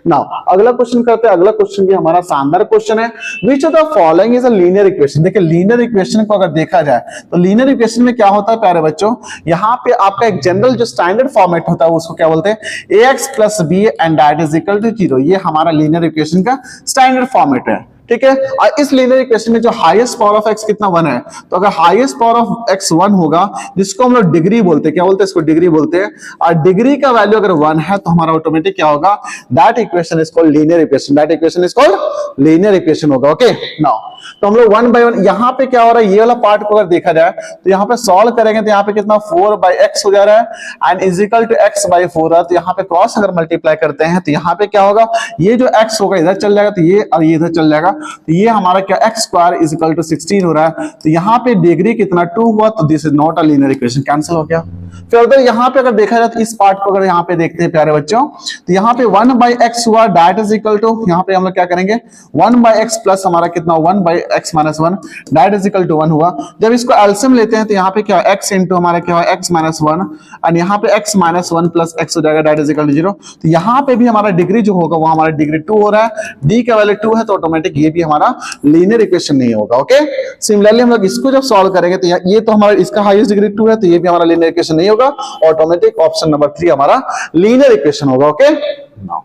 नाउ अगला क्वेश्चन करते हैं। अगला क्वेश्चन भी हमारा शानदार क्वेश्चन है, which of the following is a linear equation. देखिए लीनियर इक्वेशन को अगर देखा जाए तो लीनियर इक्वेशन में क्या होता है प्यारे बच्चों, यहाँ पे आपका एक जनरल जो स्टैंडर्ड फॉर्मेट होता है उसको क्या बोलते हैं, ax plus b and that is equal to 0। ये हमारा लीनियर इक्वेशन का स्टैंडर्ड फॉर्मेट है। ठीक है, और इस लीनियर इक्वेशन में जो हाईएस्ट पावर ऑफ x कितना 1 है, तो अगर हाईएस्ट पावर ऑफ x 1 होगा जिसको हम लोग डिग्री बोलते हैं, क्या बोलते हैं इसको, डिग्री बोलते हैं, और डिग्री का वैल्यू अगर 1 है तो हमारा ऑटोमेटिक क्या होगा, that equation is called linear equation, that equation is called linear equation होगा। ओके, नाउ तो हम लोग 1 बाय 1 यहाँ पे क्या हो रहा है, ये वाला पार्ट को अगर देखा जाए तो यहाँ पे सॉल्व करेंगे तो यहाँ पे कितना 4 बाय x हो जा रहा है and is equal to x by 4 है, तो यहाँ पे क्रॉस अगर मल्टीप्लाई करते हैं तो यहाँ पे क्या होगा, ये जो x होगा इधर चल जाएगा तो ये और ये इधर चल जाएगा, तो ये हमारा क्या x square is equal to 16 हो रहा है। तो यहाँ पे डिग्री कितना 2 हुआ, तो this is not a linear equation, cancel हो गया। फिर अगर यहाँ पे अगर देखा जाए तो इस पार्ट को अगर यहाँ पे देखते हैं प्यारे बच्चों, तो यहाँ पे 1 बाय x हुआ दैट इज इक्वल टू, यहाँ पे हम लोग क्या करेंगे 1 बाय x प्लस हमारा कितना 1 by x minus 1 that is equal to 1 हुआ। जब इसको एलसीएम लेते हैं तो यहाँ पे क्या x इंटू हमारा क्या है x माइनस 1 और यहाँ पे x माइनस 1 प्लस x हो जाएगा दैट इज इक्वल टू 0। तो यहाँ पे भी हमारा डिग्री जो होगा वो हमारा डिग्री 2 हो रहा है, d का वैल्यू 2 है तो ऑटोमेटिक ये भी हमारा लीनियर इक्वेशन नहीं होगा। ओके, सिमिलरली हम लोग इसको जब सॉल्व करेंगे तो ये तो हमारा इसका हाईएस्ट डिग्री 2 है तो ये भी हमारा लीनियर इक्वेशन नहीं होगा, ऑटोमेटिक ऑप्शन नंबर 3 हमारा लीनियर इक्वेशन होगा। ओके, नाउ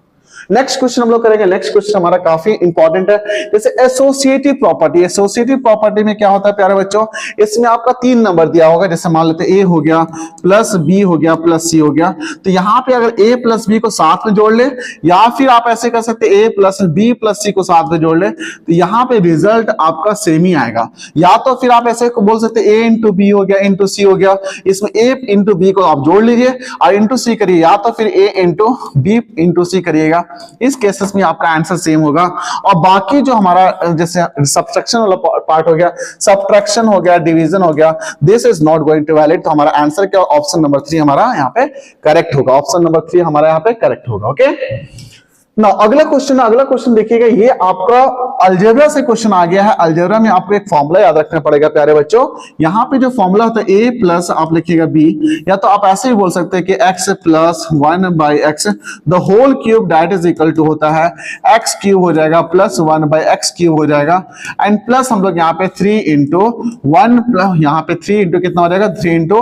नेक्स्ट क्वेश्चन हम लोग करेंगे। नेक्स्ट क्वेश्चन हमारा काफी इंपॉर्टेंट है, जैसे एसोसिएटिव प्रॉपर्टी। एसोसिएटिव प्रॉपर्टी में क्या होता है प्यारे बच्चों, इसमें आपका 3 नंबर दिया होगा, जैसे मान लेते हैं a हो गया प्लस b हो गया प्लस c हो गया, तो यहाँ पे अगर a प्लस b को साथ में जोड़ ले या फिर आप ऐसे कर सकते हैं a plus b plus c को साथ में जोड़ ले, तो यहाँ पे रिजल्ट आपका सेम ही आएगा। या तो फिर आप ऐसे बोल सकते हैं a इंटू बी हो गया इंटू सी हो गया, इसमें a इंटू बी को आप जोड़ लीजिए और इंटू सी करिए, या तो फिर a इंटू बी इंटू सी करिएगा, इस केसेस में आपका आंसर सेम होगा। और बाकी जो हमारा जैसे सब्ट्रैक्शन वाला पार्ट हो गया, सब्ट्रैक्शन हो गया, डिवीजन हो गया, this is not going to valid, तो हमारा आंसर क्या, ऑप्शन नंबर 3 हमारा यहाँ पे करेक्ट होगा, ऑप्शन नंबर 3 हमारा यहाँ पे करेक्ट होगा। ओके, ना अगला क्वेश्चन देखिएगा, ये आपका अलजेब्रा से क्वेश्चन आ गया है। अलजेब्रा में आपको एक फॉर्मूला याद रखना पड़ेगा प्यारे बच्चों। यहाँ पे जो फॉर्मूला होता है a प्लस आप लिखिएगा b, या तो आप ऐसे ही बोल सकते हैं कि x plus 1 by x the whole cube that is equal to होता है x क्यूब हो जाएगा प्लस 1 बाई एक्स क्यूब हो जाएगा एंड प्लस हम लोग यहाँ पे 3 इंटू 1 प्लस यहाँ पे 3 इंटू कितना हो जाएगा 3 into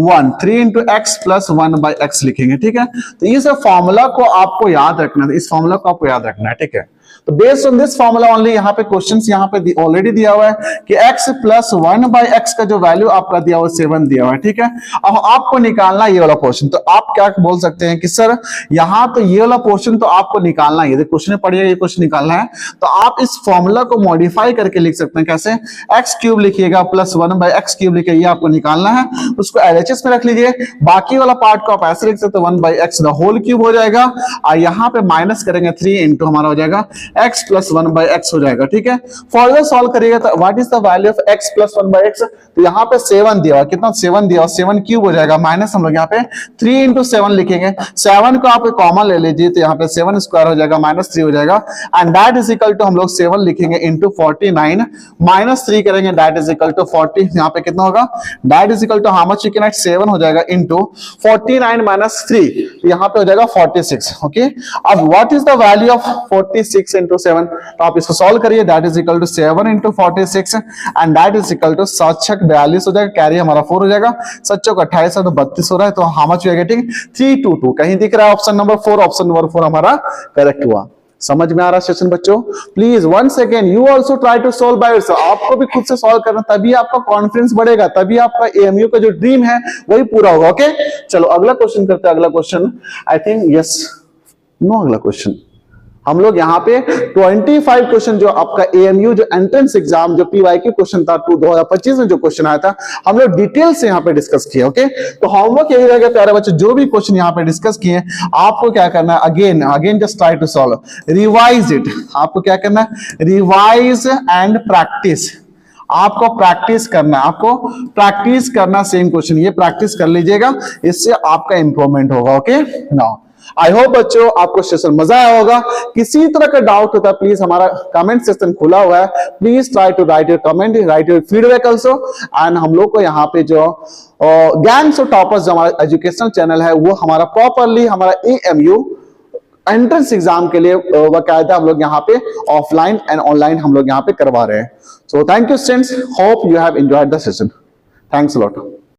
1 3 into x plus 1 by x लिखेंगे। ठीक है, तो ये सब फॉर्मूला को आपको याद रखना है, इस फॉर्मूला को आपको याद रखना है। ठीक है, तो based on this formula only यहाँ पे क्वेश्चंस यहाँ पे ऑलरेडी दिया हुआ है कि x प्लस 1 बाई एक्स का जो वैल्यू आपका दिया हुआ 7 दिया हुआ है। ठीक है, अब आपको निकालना ये वाला पोर्शन, तो आप क्या बोल सकते हैं कि सर यहाँ तो ये वाला पोर्शन तो आपको निकालना है, क्वेश्चन में पढ़िएगा ये क्वेश्चन निकालना है, तो आप इस फॉर्मूला को मॉडिफाई करके लिख सकते हैं। कैसे, एक्स क्यूब लिखिएगा प्लस 1 बाई एक्स क्यूब लिखिए, ये आपको निकालना है, उसको एलएचएस में रख लीजिए। बाकी वाला पार्ट को आप ऐसे लिख सकते हैं 1 by x the whole cube हो जाएगा और यहाँ पे माइनस करेंगे 3 इंटू हमारा हो जाएगा x प्लस 1 बाई एक्स हो जाएगा। ठीक है, फर्दर सॉल्व करिएगा तो what is the value of x plus 1 by x, तो यहाँ पे 7 दिया हुआ, कितना 7 दिया हुआ, 7 क्यूब हो जाएगा माइनस हम लोग यहाँ पे 3 इंटू 7 लिखेंगे, 7 को आप कॉमन ले लीजिए तो यहाँ पे 7 स्क्वायर हो जाएगा माइनस 3 हो जाएगा and that is equal to हम लोग 7 लिखेंगे इंटू 49 माइनस 3 करेंगे दैट इज इक्वल टू 40, यहाँ पे कितना होगा that is equal to how much, you can write 7 हो जाएगा इंटू 49 माइनस 3, यहाँ पे हो जाएगा 46। ओके, अब what is the value of 46 into 7, तो आप इसको सॉल्व करिए, that is equal to 7 into 46 and that is equal to 7 42 हो जाएगा, कैरी हमारा 4 हो जाएगा, 7 28 है तो 32 हो रहा है, तो how much we are getting 322, कहीं दिख रहा है ऑप्शन नंबर 4, ऑप्शन नंबर 4 हमारा करेक्ट हुआ। समझ में आ रहा सेशन बच्चों? Please once again you also try to solve by yourself. आपको भी खुद से सॉल्व करना, तभी आपका कॉन्फिडेंस बढ़ेगा, तभी आपका एएमयू का जो ड्रीम है वही पूरा होगा। ओके, चलो अगला क्वेश्चन करते हैं। अगला question I think yes no, अगला क्वेश्चन हम लोग यहाँ पे 25 क्वेश्चन जो आपका एएमयू जो एंट्रेंस एग्जाम जो पीवाईक्यू क्वेश्चन था 2025 में जो क्वेश्चन आया था, हम लोग डिटेल से यहाँ पे डिस्कस किए। ओके, तो होमवर्क यही रहेगा प्यारे बच्चे, जो भी क्वेश्चन यहाँ पे डिस्कस किए आपको क्या करना है, again just try to solve, revise it. आपको क्या करना है, रिवाइज एंड प्रैक्टिस। आपको प्रैक्टिस करना है, आपको प्रैक्टिस करना सेम क्वेश्चन, ये प्रैक्टिस कर लीजिएगा, इससे आपका इंप्रूवमेंट होगा। ओके, नाउ आई होप बच्चों आपको सेशन मजा आया होगा। किसी तरह का डाउट होता है प्लीज हमारा कमेंट सेक्शन खुला हुआ है, please try to write your comment, write your feedback also. एंड हम लोग को यहाँ पे जो गैंग्स ऑफ टॉपर्स जो हमारा एजुकेशनल चैनल है, वो हमारा प्रॉपरली हमारा एएमयू एंट्रेंस एग्जाम के लिए बाकायदा हम लोग यहाँ पे ऑफलाइन एंड ऑनलाइन हम लोग यहाँ पे करवा रहे हैं। So thank you students, hope you have enjoyed the session. Thanks a lot.